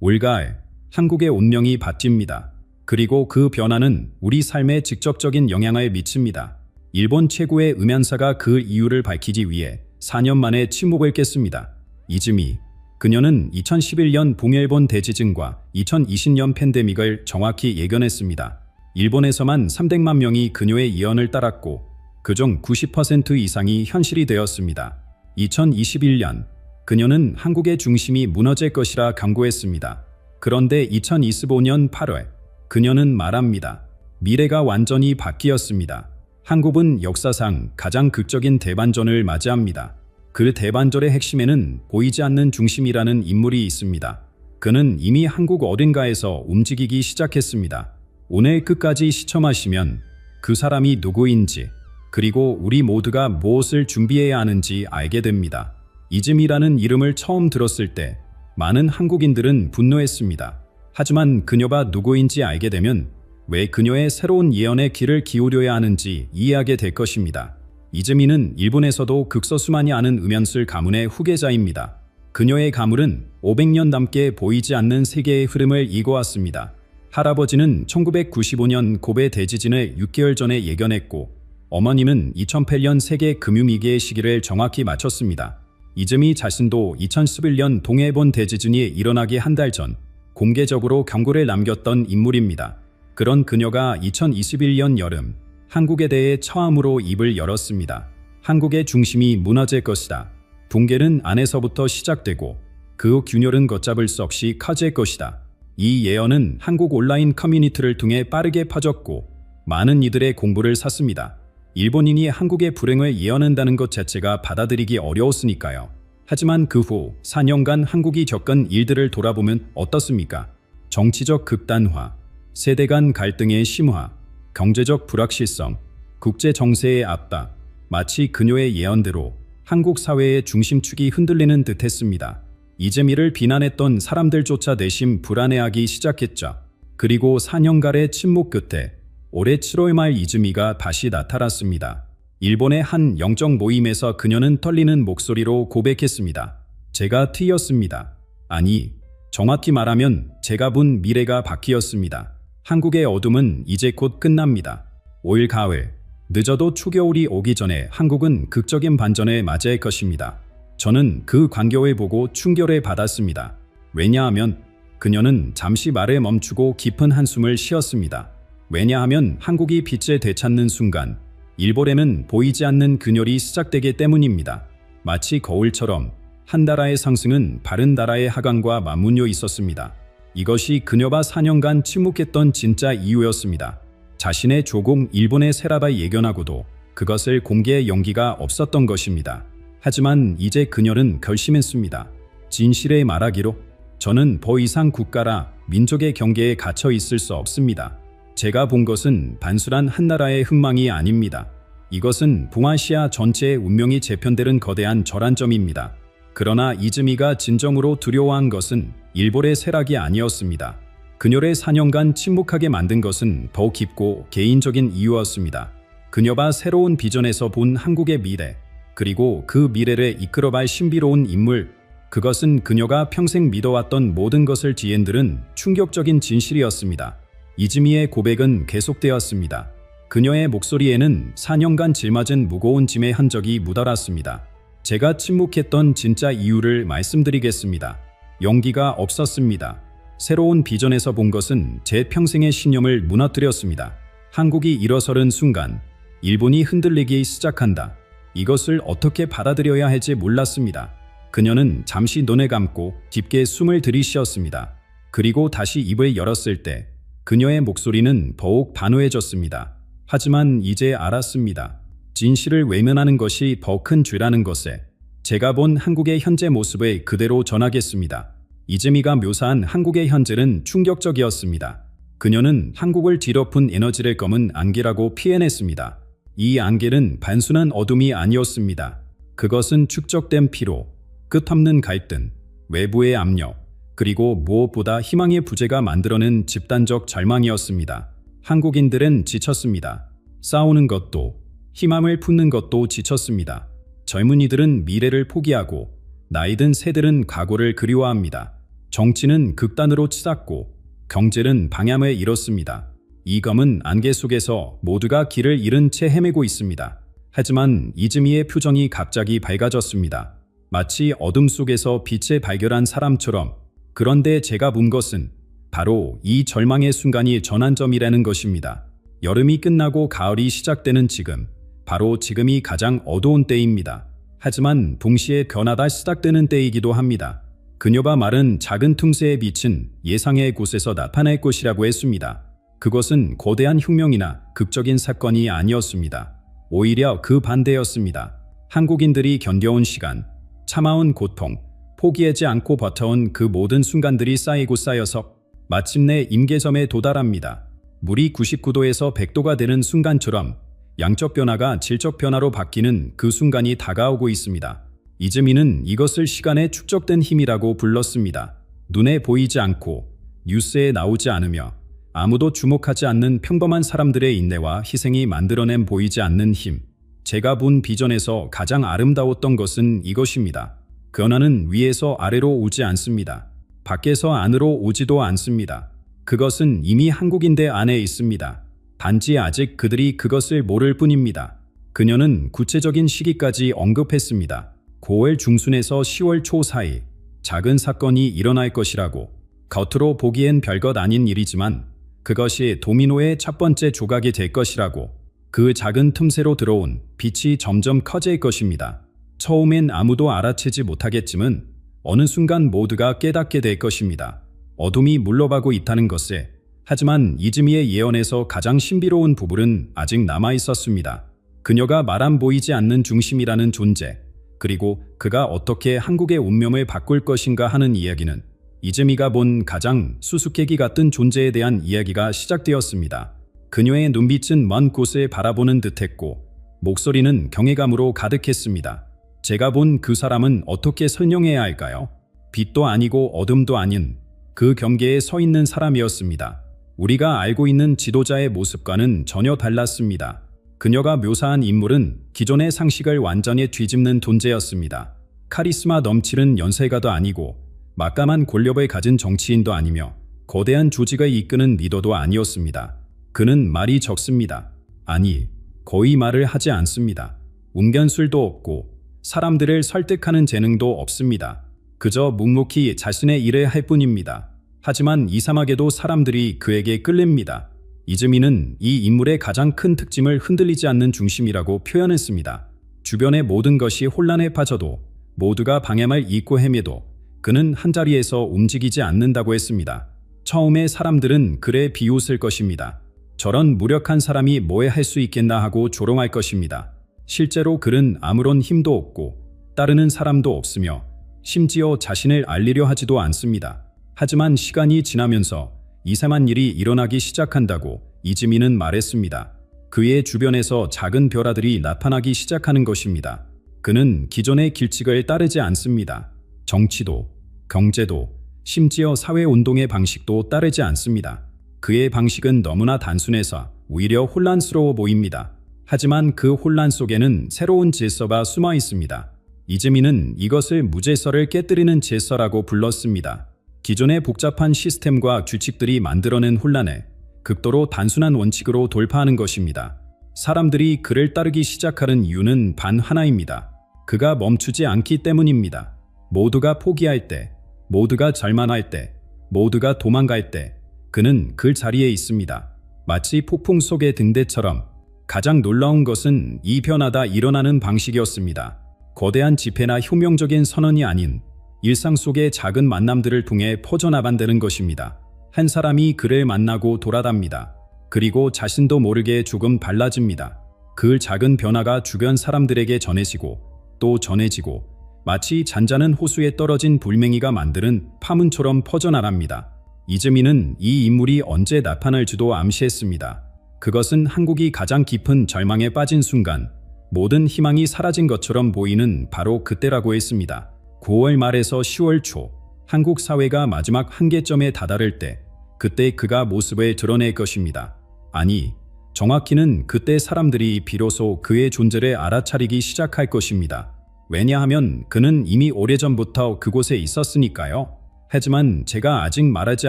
올가을 한국의 운명이 바뀝니다. 그리고 그 변화는 우리 삶에 직접적인 영향을 미칩니다. 일본 최고의 음향사가 그 이유를 밝히기 위해 4년 만에 침묵을 깼습니다. 이즈미. 그녀는 2011년 동일본 대지진과 2020년 팬데믹을 정확히 예견했습니다. 일본에서만 300만 명이 그녀의 예언을 따랐고 그중 90% 이상이 현실이 되었습니다. 2021년 그녀는 한국의 중심이 무너질 것이라 경고했습니다. 그런데 2025년 8월 그녀는 말합니다. 미래가 완전히 바뀌었습니다. 한국은 역사상 가장 극적인 대반전을 맞이합니다. 그 대반전의 핵심에는 보이지 않는 중심이라는 인물이 있습니다. 그는 이미 한국 어딘가에서 움직이기 시작했습니다. 오늘 끝까지 시청하시면 그 사람이 누구인지 그리고 우리 모두가 무엇을 준비해야 하는지 알게 됩니다. 이즈미라는 이름을 처음 들었을 때 많은 한국인들은 분노했습니다. 하지만 그녀가 누구인지 알게 되면 왜 그녀의 새로운 예언에 귀를 기울여야 하는지 이해하게 될 것입니다. 이즈미는 일본에서도 극소수만이 아는 음연술 가문의 후계자입니다. 그녀의 가물은 500년 넘게 보이지 않는 세계의 흐름을 이어왔습니다. 할아버지는 1995년 고베 대지진을 6개월 전에 예견했고 어머님은 2008년 세계 금융위기의 시기를 정확히 맞췄습니다. 이즈미 자신도 2011년 동일본 대지진이 일어나기 한 달 전 공개적으로 경고를 남겼던 인물입니다. 그런 그녀가 2021년 여름 한국에 대해 처음으로 입을 열었습니다. 한국의 중심이 무너질 것이다. 붕괴는 안에서부터 시작되고 그 균열은 걷잡을 수 없이 커질 것이다. 이 예언은 한국 온라인 커뮤니티를 통해 빠르게 퍼졌고 많은 이들의 공부를 샀습니다. 일본인이 한국의 불행을 예언한다는 것 자체가 받아들이기 어려웠으니까요. 하지만 그 후 4년간 한국이 겪은 일들을 돌아보면 어떻습니까? 정치적 극단화, 세대 간 갈등의 심화, 경제적 불확실성, 국제 정세의 압박, 마치 그녀의 예언대로 한국 사회의 중심축이 흔들리는 듯했습니다. 이즈미를 비난했던 사람들조차 내심 불안해하기 시작했죠. 그리고 4년간의 침묵 끝에 올해 7월 말 이즈미가 다시 나타났습니다. 일본의 한 영적 모임에서 그녀는 떨리는 목소리로 고백했습니다. 제가 틀렸습니다. 아니, 정확히 말하면 제가 본 미래가 바뀌었습니다. 한국의 어둠은 이제 곧 끝납니다. 올 가을, 늦어도 초겨울이 오기 전에 한국은 극적인 반전을 맞이할 것입니다. 저는 그 광경을 보고 충격을 받았습니다. 왜냐하면 그녀는 잠시 말을 멈추고 깊은 한숨을 쉬었습니다. 왜냐하면 한국이 빛을 되찾는 순간 일본에는 보이지 않는 균열이 시작되기 때문입니다. 마치 거울처럼 한 나라의 상승은 다른 나라의 하강과 맞물려 있었습니다. 이것이 그녀가 4년간 침묵했던 진짜 이유였습니다. 자신의 조공 일본의 세라바 예견하고도 그것을 공개할 용기가 없었던 것입니다. 하지만 이제 그녀는 결심했습니다. 진실에 말하기로 저는 더 이상 국가라 민족의 경계에 갇혀 있을 수 없습니다. 제가 본 것은 단순한 한 나라의 흥망이 아닙니다. 이것은 동아시아 전체의 운명이 재편되는 거대한 전환점입니다. 그러나 이즈미가 진정으로 두려워한 것은 일본의 쇠락이 아니었습니다. 그녀를 4년간 침묵하게 만든 것은 더 깊고 개인적인 이유였습니다. 그녀가 새로운 비전에서 본 한국의 미래, 그리고 그 미래를 이끌어갈 신비로운 인물, 그것은 그녀가 평생 믿어왔던 모든 것을 뒤흔드는 충격적인 진실이었습니다. 이즈미의 고백은 계속되었습니다. 그녀의 목소리에는 4년간 짊어진 무거운 짐의 흔적이 묻어났습니다. 제가 침묵했던 진짜 이유를 말씀드리겠습니다. 용기가 없었습니다. 새로운 비전에서 본 것은 제 평생의 신념을 무너뜨렸습니다. 한국이 일어서는 순간 일본이 흔들리기 시작한다. 이것을 어떻게 받아들여야 할지 몰랐습니다. 그녀는 잠시 눈을 감고 깊게 숨을 들이쉬었습니다. 그리고 다시 입을 열었을 때 그녀의 목소리는 더욱 단호해졌습니다. 하지만 이제 알았습니다. 진실을 외면하는 것이 더 큰 죄라는 것에 제가 본 한국의 현재 모습을 그대로 전하겠습니다. 이즈미가 묘사한 한국의 현재는 충격적이었습니다. 그녀는 한국을 뒤덮은 에너지를 검은 안개라고 표현했습니다. 이 안개는 단순한 어둠이 아니었습니다. 그것은 축적된 피로, 끝없는 갈등, 외부의 압력, 그리고 무엇보다 희망의 부재가 만들어낸 집단적 절망이었습니다. 한국인들은 지쳤습니다. 싸우는 것도, 희망을 품는 것도 지쳤습니다. 젊은이들은 미래를 포기하고 나이든 새들은 과거를 그리워합니다. 정치는 극단으로 치닫고 경제는 방향을 잃었습니다. 이 검은 안개 속에서 모두가 길을 잃은 채 헤매고 있습니다. 하지만 이즈미의 표정이 갑자기 밝아졌습니다. 마치 어둠 속에서 빛을 발견한 사람처럼. 그런데 제가 본 것은 바로 이 절망의 순간이 전환점이라는 것입니다. 여름이 끝나고 가을이 시작되는 지금, 바로 지금이 가장 어두운 때입니다. 하지만 동시에 변화가 시작되는 때이기도 합니다. 그녀가 말은 작은 틈새에 비친 예상의 곳에서 나타날 것이라고 했습니다. 그것은 거대한 혁명이나 극적인 사건이 아니었습니다. 오히려 그 반대였습니다. 한국인들이 견뎌온 시간, 참아온 고통, 포기하지 않고 버텨온 그 모든 순간들이 쌓이고 쌓여서 마침내 임계점에 도달합니다. 물이 99도에서 100도가 되는 순간처럼 양적 변화가 질적 변화로 바뀌는 그 순간이 다가오고 있습니다. 이즈미는 이것을 시간에 축적된 힘이라고 불렀습니다. 눈에 보이지 않고 뉴스에 나오지 않으며 아무도 주목하지 않는 평범한 사람들의 인내와 희생이 만들어낸 보이지 않는 힘. 제가 본 비전에서 가장 아름다웠던 것은 이것입니다. 변화는 위에서 아래로 오지 않습니다. 밖에서 안으로 오지도 않습니다. 그것은 이미 한국인들 안에 있습니다. 단지 아직 그들이 그것을 모를 뿐입니다. 그녀는 구체적인 시기까지 언급했습니다. 9월 중순에서 10월 초 사이 작은 사건이 일어날 것이라고. 겉으로 보기엔 별것 아닌 일이지만 그것이 도미노의 첫 번째 조각이 될 것이라고. 그 작은 틈새로 들어온 빛이 점점 커질 것입니다. 처음엔 아무도 알아채지 못하겠지만 어느 순간 모두가 깨닫게 될 것입니다. 어둠이 물러가고 있다는 것에. 하지만 이즈미의 예언에서 가장 신비로운 부분은 아직 남아 있었습니다. 그녀가 말한 보이지 않는 중심이라는 존재, 그리고 그가 어떻게 한국의 운명을 바꿀 것인가 하는 이야기는 이즈미가 본 가장 수수께끼 같은 존재에 대한 이야기가 시작되었습니다. 그녀의 눈빛은 먼 곳을 바라보는 듯했고 목소리는 경외감으로 가득했습니다. 제가 본 그 사람은 어떻게 설명해야 할까요? 빛도 아니고 어둠도 아닌 그 경계에 서 있는 사람이었습니다. 우리가 알고 있는 지도자의 모습과는 전혀 달랐습니다. 그녀가 묘사한 인물은 기존의 상식을 완전히 뒤집는 존재였습니다. 카리스마 넘치는 연설가도 아니고 막강한 권력을 가진 정치인도 아니며 거대한 조직을 이끄는 리더도 아니었습니다. 그는 말이 적습니다. 아니, 거의 말을 하지 않습니다. 운견술도 없고 사람들을 설득하는 재능도 없습니다. 그저 묵묵히 자신의 일을 할 뿐입니다. 하지만 이상하게도 사람들이 그에게 끌립니다. 이즈미는 이 인물의 가장 큰 특징을 흔들리지 않는 중심이라고 표현했습니다. 주변의 모든 것이 혼란에 빠져도 모두가 방향을 잃고 헤매도 그는 한자리에서 움직이지 않는다고 했습니다. 처음에 사람들은 그를 비웃을 것입니다. 저런 무력한 사람이 뭐에 할 수 있겠나 하고 조롱할 것입니다. 실제로 그는 아무런 힘도 없고 따르는 사람도 없으며 심지어 자신을 알리려 하지도 않습니다. 하지만 시간이 지나면서 이상한 일이 일어나기 시작한다고 이즈미는 말했습니다. 그의 주변에서 작은 변화들이 나타나기 시작하는 것입니다. 그는 기존의 길칙을 따르지 않습니다. 정치도, 경제도, 심지어 사회운동의 방식도 따르지 않습니다. 그의 방식은 너무나 단순해서 오히려 혼란스러워 보입니다. 하지만 그 혼란 속에는 새로운 질서가 숨어 있습니다. 이즈미는 이것을 무질서를 깨뜨리는 질서라고 불렀습니다. 기존의 복잡한 시스템과 규칙들이 만들어낸 혼란에 극도로 단순한 원칙으로 돌파하는 것입니다. 사람들이 그를 따르기 시작하는 이유는 단 하나입니다. 그가 멈추지 않기 때문입니다. 모두가 포기할 때, 모두가 절망할 때, 모두가 도망갈 때 그는 그 자리에 있습니다. 마치 폭풍 속의 등대처럼. 가장 놀라운 것은 이 변화가 일어나는 방식이었습니다. 거대한 집회나 혁명적인 선언이 아닌 일상 속의 작은 만남들을 통해 퍼져나간다는 것입니다. 한 사람이 그를 만나고 돌아답니다. 그리고 자신도 모르게 조금 달라집니다. 그 작은 변화가 주변 사람들에게 전해지고 또 전해지고 마치 잔잔한 호수에 떨어진 돌멩이가 만드는 파문처럼 퍼져나갑니다. 이즈미는 이 인물이 언제 나타날지도 암시했습니다. 그것은 한국이 가장 깊은 절망에 빠진 순간, 모든 희망이 사라진 것처럼 보이는 바로 그때라고 했습니다. 9월 말에서 10월 초, 한국 사회가 마지막 한계점에 다다를 때, 그때 그가 모습을 드러낼 것입니다. 아니, 정확히는 그때 사람들이 비로소 그의 존재를 알아차리기 시작할 것입니다. 왜냐하면 그는 이미 오래전부터 그곳에 있었으니까요. 하지만 제가 아직 말하지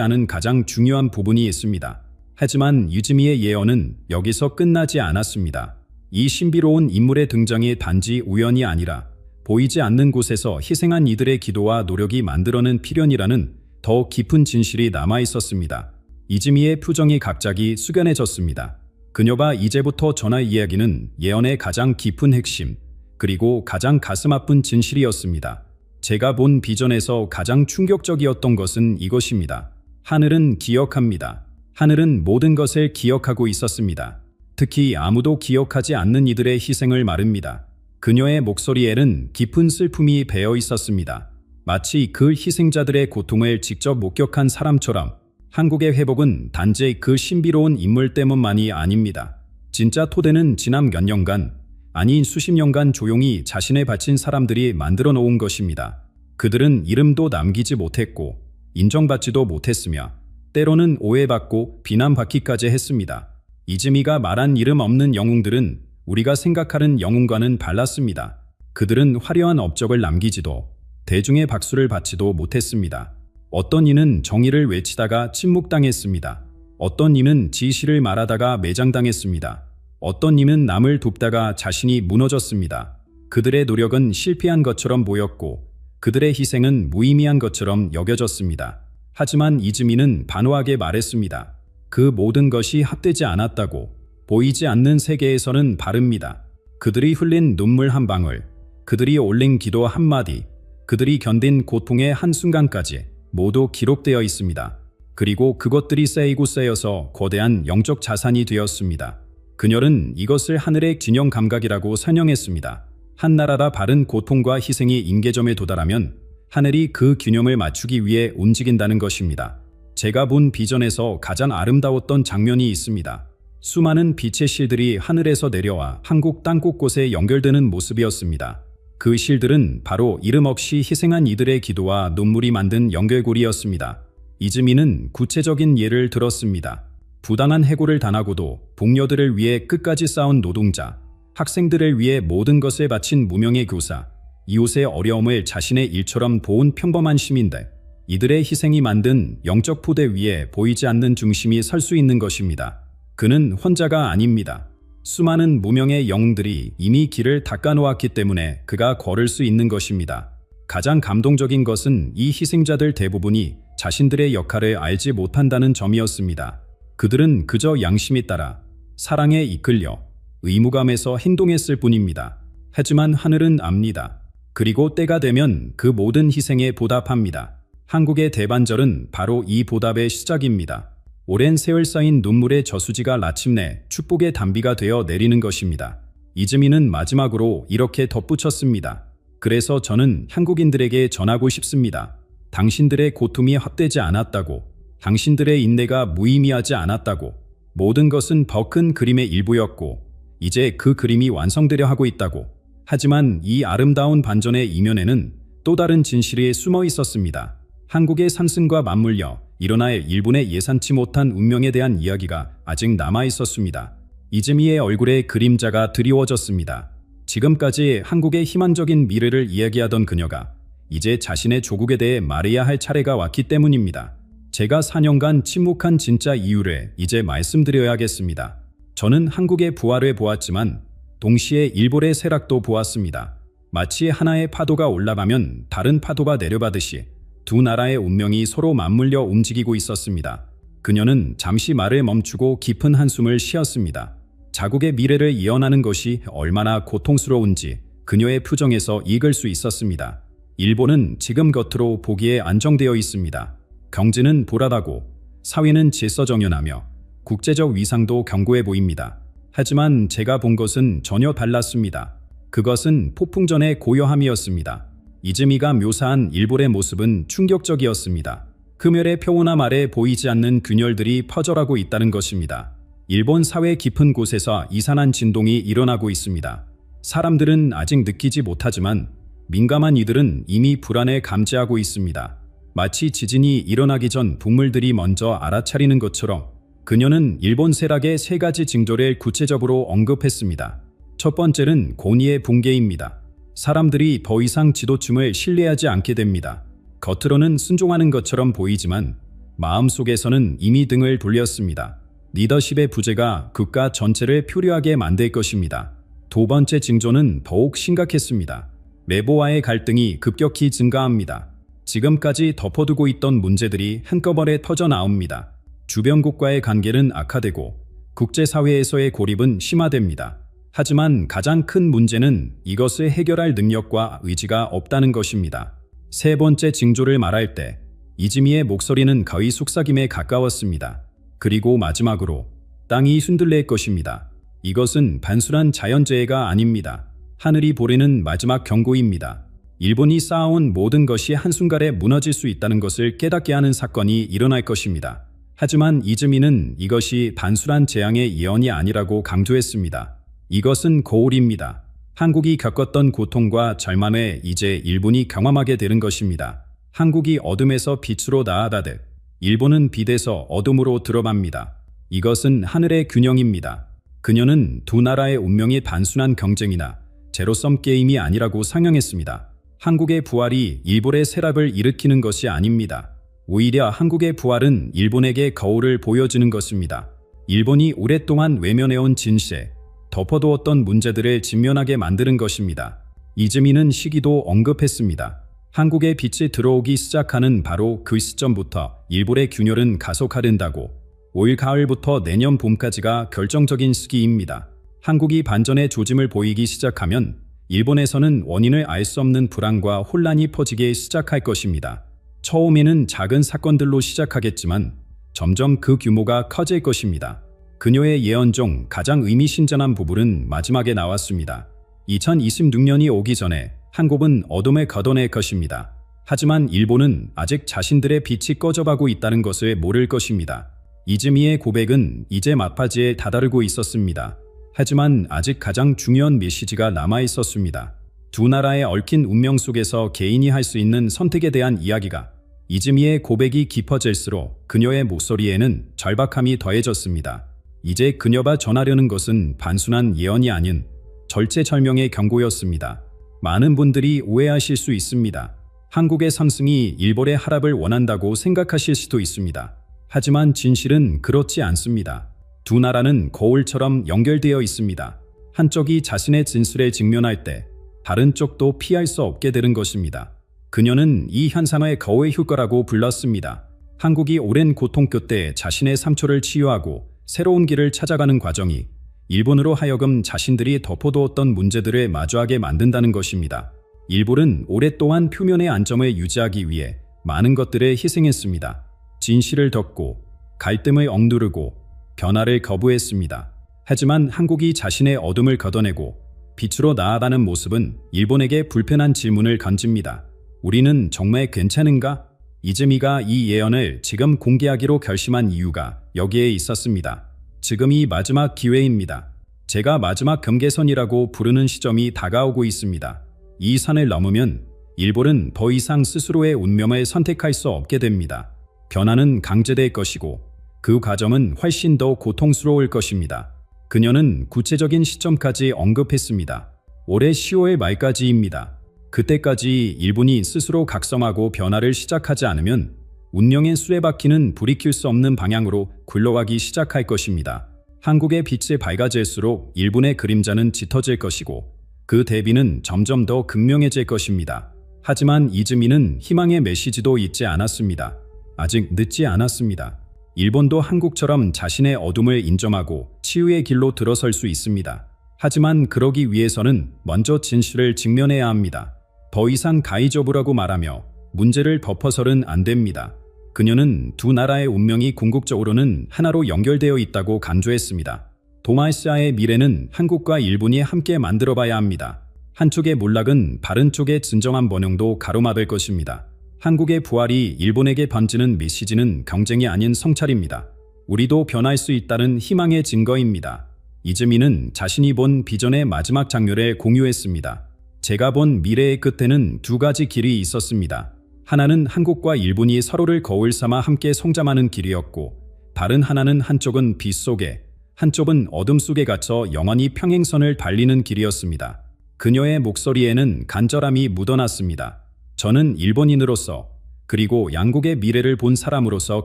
않은 가장 중요한 부분이 있습니다. 하지만 유즈미의 예언은 여기서 끝나지 않았습니다. 이 신비로운 인물의 등장이 단지 우연이 아니라 보이지 않는 곳에서 희생한 이들의 기도와 노력이 만들어낸 필연이라는 더 깊은 진실이 남아 있었습니다. 이즈미의 표정이 갑자기 숙연해졌습니다. 그녀가 이제부터 전할 이야기는 예언의 가장 깊은 핵심, 그리고 가장 가슴 아픈 진실이었습니다. 제가 본 비전에서 가장 충격적이었던 것은 이것입니다. 하늘은 기억합니다. 하늘은 모든 것을 기억하고 있었습니다. 특히 아무도 기억하지 않는 이들의 희생을 말합니다. 그녀의 목소리에는 깊은 슬픔이 배어 있었습니다. 마치 그 희생자들의 고통을 직접 목격한 사람처럼. 한국의 회복은 단지 그 신비로운 인물 때문만이 아닙니다. 진짜 토대는 지난 몇 년간, 아니 수십 년간 조용히 자신을 바친 사람들이 만들어 놓은 것입니다. 그들은 이름도 남기지 못했고 인정받지도 못했으며 때로는 오해받고 비난받기까지 했습니다. 이즈미가 말한 이름 없는 영웅들은 우리가 생각하는 영웅과는 달랐습니다. 그들은 화려한 업적을 남기지도 대중의 박수를 받지도 못했습니다. 어떤 이는 정의를 외치다가 침묵당했습니다. 어떤 이는 진실을 말하다가 매장당했습니다. 어떤 이는 남을 돕다가 자신이 무너졌습니다. 그들의 노력은 실패한 것처럼 보였고 그들의 희생은 무의미한 것처럼 여겨졌습니다. 하지만 이즈미는 단호하게 말했습니다. 그 모든 것이 헛되지 않았다고. 보이지 않는 세계에서는 바릅니다. 그들이 흘린 눈물 한 방울, 그들이 올린 기도 한마디, 그들이 견딘 고통의 한순간까지 모두 기록되어 있습니다. 그리고 그것들이 쌓이고 쌓여서 거대한 영적 자산이 되었습니다. 그녀는 이것을 하늘의 균형 감각이라고 설명했습니다. 한 나라가 바른 고통과 희생이 임계점에 도달하면 하늘이 그 균형을 맞추기 위해 움직인다는 것입니다. 제가 본 비전에서 가장 아름다웠던 장면이 있습니다. 수많은 빛의 실들이 하늘에서 내려와 한국 땅 곳곳에 연결되는 모습이었습니다. 그 실들은 바로 이름 없이 희생한 이들의 기도와 눈물이 만든 연결고리였습니다. 이즈미는 구체적인 예를 들었습니다. 부당한 해고를 당하고도 복녀들을 위해 끝까지 싸운 노동자, 학생들을 위해 모든 것을 바친 무명의 교사, 이웃의 어려움을 자신의 일처럼 보은 평범한 시민들, 이들의 희생이 만든 영적 포대 위에 보이지 않는 중심이 설 수 있는 것입니다. 그는 혼자가 아닙니다. 수많은 무명의 영웅들이 이미 길을 닦아놓았기 때문에 그가 걸을 수 있는 것입니다. 가장 감동적인 것은 이 희생자들 대부분이 자신들의 역할을 알지 못한다는 점이었습니다. 그들은 그저 양심에 따라 사랑에 이끌려 의무감에서 행동했을 뿐입니다. 하지만 하늘은 압니다. 그리고 때가 되면 그 모든 희생에 보답합니다. 한국의 대반절은 바로 이 보답의 시작입니다. 오랜 세월 쌓인 눈물의 저수지가 마침내 축복의 단비가 되어 내리는 것입니다. 이즈미는 마지막으로 이렇게 덧붙였습니다. 그래서 저는 한국인들에게 전하고 싶습니다. 당신들의 고통이 헛되지 않았다고, 당신들의 인내가 무의미하지 않았다고, 모든 것은 더 큰 그림의 일부였고 이제 그 그림이 완성되려 하고 있다고. 하지만 이 아름다운 반전의 이면에는 또 다른 진실이 숨어 있었습니다. 한국의 산승과 맞물려 일어날 일본의 예상치 못한 운명에 대한 이야기가 아직 남아 있었습니다. 이즈미의 얼굴에 그림자가 드리워졌습니다. 지금까지 한국의 희망적인 미래를 이야기하던 그녀가 이제 자신의 조국에 대해 말해야 할 차례가 왔기 때문입니다. 제가 4년간 침묵한 진짜 이유를 이제 말씀드려야겠습니다. 저는 한국의 부활을 보았지만 동시에 일본의 쇠락도 보았습니다. 마치 하나의 파도가 올라가면 다른 파도가 내려가듯이 두 나라의 운명이 서로 맞물려 움직이고 있었습니다. 그녀는 잠시 말을 멈추고 깊은 한숨을 쉬었습니다. 자국의 미래를 예언하는 것이 얼마나 고통스러운지 그녀의 표정에서 읽을 수 있었습니다. 일본은 지금 겉으로 보기에 안정되어 있습니다. 경제는 불안하고 사회는 질서정연하며 국제적 위상도 견고해 보입니다. 하지만 제가 본 것은 전혀 달랐습니다. 그것은 폭풍전의 고요함이었습니다. 이즈미가 묘사한 일본의 모습은 충격적이었습니다. 금열의 표오나 아래 보이지 않는 균열들이 퍼져나고 있다는 것입니다. 일본 사회 깊은 곳에서 이산한 진동이 일어나고 있습니다. 사람들은 아직 느끼지 못하지만 민감한 이들은 이미 불안을 감지하고 있습니다. 마치 지진이 일어나기 전 동물들이 먼저 알아차리는 것처럼 그녀는 일본 쇠락의 3가지 징조를 구체적으로 언급했습니다. 첫 번째는 권위의 붕괴입니다. 사람들이 더 이상 지도층을 신뢰하지 않게 됩니다. 겉으로는 순종하는 것처럼 보이지만 마음속에서는 이미 등을 돌렸습니다. 리더십의 부재가 국가 전체를 표류하게 만들 것입니다. 두 번째 징조는 더욱 심각했습니다. 내부와의 갈등이 급격히 증가합니다. 지금까지 덮어두고 있던 문제들이 한꺼번에 터져나옵니다. 주변국과의 관계는 악화되고 국제사회에서의 고립은 심화됩니다. 하지만 가장 큰 문제는 이것을 해결할 능력과 의지가 없다는 것입니다. 세 번째 징조를 말할 때 이즈미의 목소리는 거의 속삭임에 가까웠습니다. 그리고 마지막으로 땅이 흔들릴 것입니다. 이것은 단순한 자연재해가 아닙니다. 하늘이 보내는 마지막 경고입니다. 일본이 쌓아온 모든 것이 한순간에 무너질 수 있다는 것을 깨닫게 하는 사건이 일어날 것입니다. 하지만 이즈미는 이것이 단순한 재앙의 예언이 아니라고 강조했습니다. 이것은 거울입니다. 한국이 겪었던 고통과 절망에 이제 일본이 경험하게 되는 것입니다. 한국이 어둠에서 빛으로 나아가듯 일본은 빛에서 어둠으로 들어갑니다. 이것은 하늘의 균형입니다. 그녀는 두 나라의 운명이 단순한 경쟁이나 제로섬 게임이 아니라고 상영했습니다. 한국의 부활이 일본의 쇠락을 일으키는 것이 아닙니다. 오히려 한국의 부활은 일본에게 거울을 보여주는 것입니다. 일본이 오랫동안 외면해온 진실, 덮어두었던 문제들을 직면하게 만드는 것입니다. 이즈미는 시기도 언급했습니다. 한국의 빛이 들어오기 시작하는 바로 그 시점부터 일본의 균열은 가속화된다고. 올 가을부터 내년 봄까지가 결정적인 시기입니다. 한국이 반전의 조짐을 보이기 시작하면 일본에서는 원인을 알 수 없는 불안과 혼란이 퍼지기 시작할 것입니다. 처음에는 작은 사건들로 시작하겠지만 점점 그 규모가 커질 것입니다. 그녀의 예언 중 가장 의미심장한 부분은 마지막에 나왔습니다. 2026년이 오기 전에 한국은 어둠을 걷어낼 것입니다. 하지만 일본은 아직 자신들의 빛이 꺼져가고 있다는 것을 모를 것입니다. 이즈미의 고백은 이제 막바지에 다다르고 있었습니다. 하지만 아직 가장 중요한 메시지가 남아있었습니다. 두 나라의 얽힌 운명 속에서 개인이 할 수 있는 선택에 대한 이야기가. 이즈미의 고백이 깊어질수록 그녀의 목소리에는 절박함이 더해졌습니다. 이제 그녀가 전하려는 것은 단순한 예언이 아닌 절체절명의 경고였습니다. 많은 분들이 오해하실 수 있습니다. 한국의 상승이 일본의 하락을 원한다고 생각하실 수도 있습니다. 하지만 진실은 그렇지 않습니다. 두 나라는 거울처럼 연결되어 있습니다. 한쪽이 자신의 진술에 직면할 때 다른 쪽도 피할 수 없게 되는 것입니다. 그녀는 이 현상을 거울의 효과라고 불렀습니다. 한국이 오랜 고통 끝에 자신의 상처를 치유하고 새로운 길을 찾아가는 과정이 일본으로 하여금 자신들이 덮어두었던 문제들을 마주하게 만든다는 것입니다. 일본은 오랫동안 표면의 안정을 유지하기 위해 많은 것들을 희생했습니다. 진실을 덮고 갈등을 억누르고 변화를 거부했습니다. 하지만 한국이 자신의 어둠을 걷어내고 빛으로 나아가는 모습은 일본에게 불편한 질문을 던집니다. 우리는 정말 괜찮은가? 이즈미가 이 예언을 지금 공개하기로 결심한 이유가 여기에 있었습니다. 지금이 마지막 기회입니다. 제가 마지막 경계선이라고 부르는 시점이 다가오고 있습니다. 이 산을 넘으면 일본은 더 이상 스스로의 운명을 선택할 수 없게 됩니다. 변화는 강제될 것이고 그 과정은 훨씬 더 고통스러울 것입니다. 그녀는 구체적인 시점까지 언급했습니다. 올해 10월 말까지입니다. 그때까지 일본이 스스로 각성하고 변화를 시작하지 않으면 운명의 수레바퀴는 돌이킬 수 없는 방향으로 굴러가기 시작할 것입니다. 한국의 빛이 밝아질수록 일본의 그림자는 짙어질 것이고 그 대비는 점점 더 극명해질 것입니다. 하지만 이즈미는 희망의 메시지도 잊지 않았습니다. 아직 늦지 않았습니다. 일본도 한국처럼 자신의 어둠을 인정하고 치유의 길로 들어설 수 있습니다. 하지만 그러기 위해서는 먼저 진실을 직면해야 합니다. 더 이상 가이저브라고 말하며 문제를 덮어서는 안 됩니다. 그녀는 두 나라의 운명이 궁극적으로는 하나로 연결되어 있다고 강조했습니다. 동아시아의 미래는 한국과 일본이 함께 만들어봐야 합니다. 한쪽의 몰락은 다른 쪽의 진정한 번영도 가로막을 것입니다. 한국의 부활이 일본에게 번지는 메시지는 경쟁이 아닌 성찰입니다. 우리도 변할 수 있다는 희망의 증거입니다. 이즈미는 자신이 본 비전의 마지막 장면을 공유했습니다. 제가 본 미래의 끝에는 두 가지 길이 있었습니다. 하나는 한국과 일본이 서로를 거울 삼아 함께 성장하는 길이었고 다른 하나는 한쪽은 빛 속에 한쪽은 어둠 속에 갇혀 영원히 평행선을 달리는 길이었습니다. 그녀의 목소리에는 간절함이 묻어났습니다. 저는 일본인으로서 그리고 양국의 미래를 본 사람으로서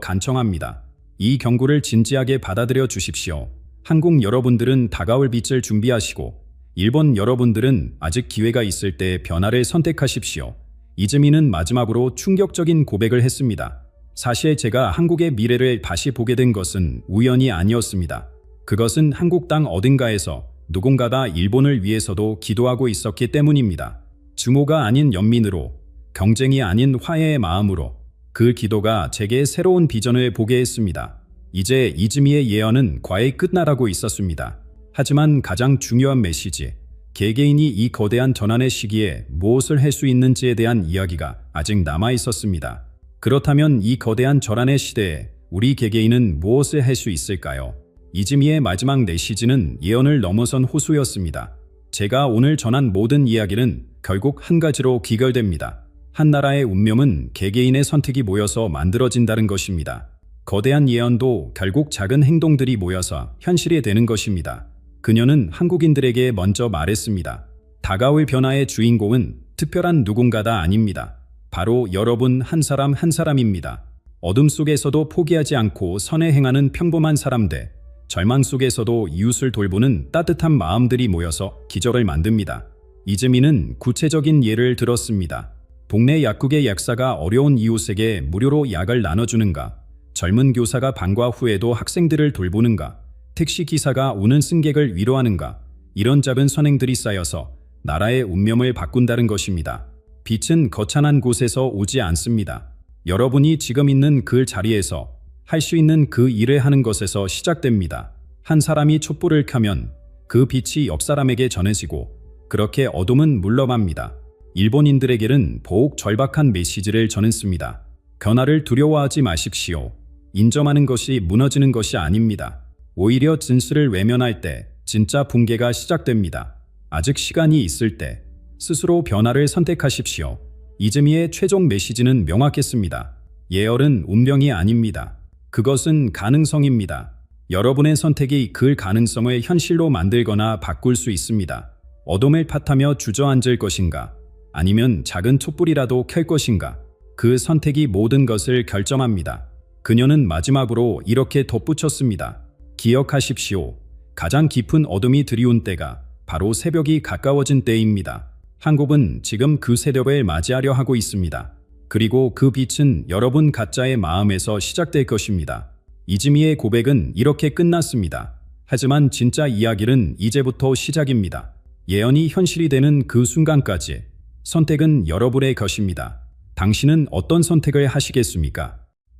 간청합니다. 이 경고를 진지하게 받아들여 주십시오. 한국 여러분들은 다가올 빛을 준비하시고 일본 여러분들은 아직 기회가 있을 때 변화를 선택하십시오. 이즈미는 마지막으로 충격적인 고백을 했습니다. 사실 제가 한국의 미래를 다시 보게 된 것은 우연이 아니었습니다. 그것은 한국 땅 어딘가에서 누군가가 일본을 위해서도 기도하고 있었기 때문입니다. 증오가 아닌 연민으로, 경쟁이 아닌 화해의 마음으로 그 기도가 제게 새로운 비전을 보게 했습니다. 이제 이즈미의 예언은 과히 끝나라고 있었습니다. 하지만 가장 중요한 메시지, 개개인이 이 거대한 전환의 시기에 무엇을 할 수 있는지에 대한 이야기가 아직 남아 있었습니다. 그렇다면 이 거대한 전환의 시대에 우리 개개인은 무엇을 할 수 있을까요? 이즈미의 마지막 메시지는 예언을 넘어선 호소였습니다. 제가 오늘 전한 모든 이야기는 결국 한 가지로 귀결됩니다. 한 나라의 운명은 개개인의 선택이 모여서 만들어진다는 것입니다. 거대한 예언도 결국 작은 행동들이 모여서 현실이 되는 것입니다. 그녀는 한국인들에게 먼저 말했습니다. 다가올 변화의 주인공은 특별한 누군가가 아닙니다. 바로 여러분 한 사람 한 사람입니다. 어둠 속에서도 포기하지 않고 선에 행하는 평범한 사람들, 절망 속에서도 이웃을 돌보는 따뜻한 마음들이 모여서 기적을 만듭니다. 이즈미는 구체적인 예를 들었습니다. 동네 약국의 약사가 어려운 이웃에게 무료로 약을 나눠주는가? 젊은 교사가 방과 후에도 학생들을 돌보는가? 택시 기사가 우는 승객을 위로하는가? 이런 작은 선행들이 쌓여서 나라의 운명을 바꾼다는 것입니다. 빛은 거창한 곳에서 오지 않습니다. 여러분이 지금 있는 그 자리에서 할 수 있는 그 일을 하는 것에서 시작됩니다. 한 사람이 촛불을 켜면 그 빛이 옆 사람에게 전해지고 그렇게 어둠은 물러갑니다. 일본인들에게는 더욱 절박한 메시지를 전했습니다. 변화를 두려워하지 마십시오. 인정하는 것이 무너지는 것이 아닙니다. 오히려 진실을 외면할 때 진짜 붕괴가 시작됩니다. 아직 시간이 있을 때 스스로 변화를 선택하십시오. 이즈미의 최종 메시지는 명확했습니다. 예언은 운명이 아닙니다. 그것은 가능성입니다. 여러분의 선택이 그 가능성을 현실로 만들거나 바꿀 수 있습니다. 어둠을 탓하며 주저앉을 것인가? 아니면 작은 촛불이라도 켤 것인가? 그 선택이 모든 것을 결정합니다. 그녀는 마지막으로 이렇게 덧붙였습니다. 기억하십시오. 가장 깊은 어둠이 드리운 때가 바로 새벽이 가까워진 때입니다. 한국은 지금 그 새벽을 맞이하려 하고 있습니다. 그리고 그 빛은 여러분 각자의 마음에서 시작될 것입니다. 이즈미의 고백은 이렇게 끝났습니다. 하지만 진짜 이야기는 이제부터 시작입니다. 예언이 현실이 되는 그 순간까지 선택은 여러분의 것입니다. 당신은 어떤 선택을 하시겠습니까?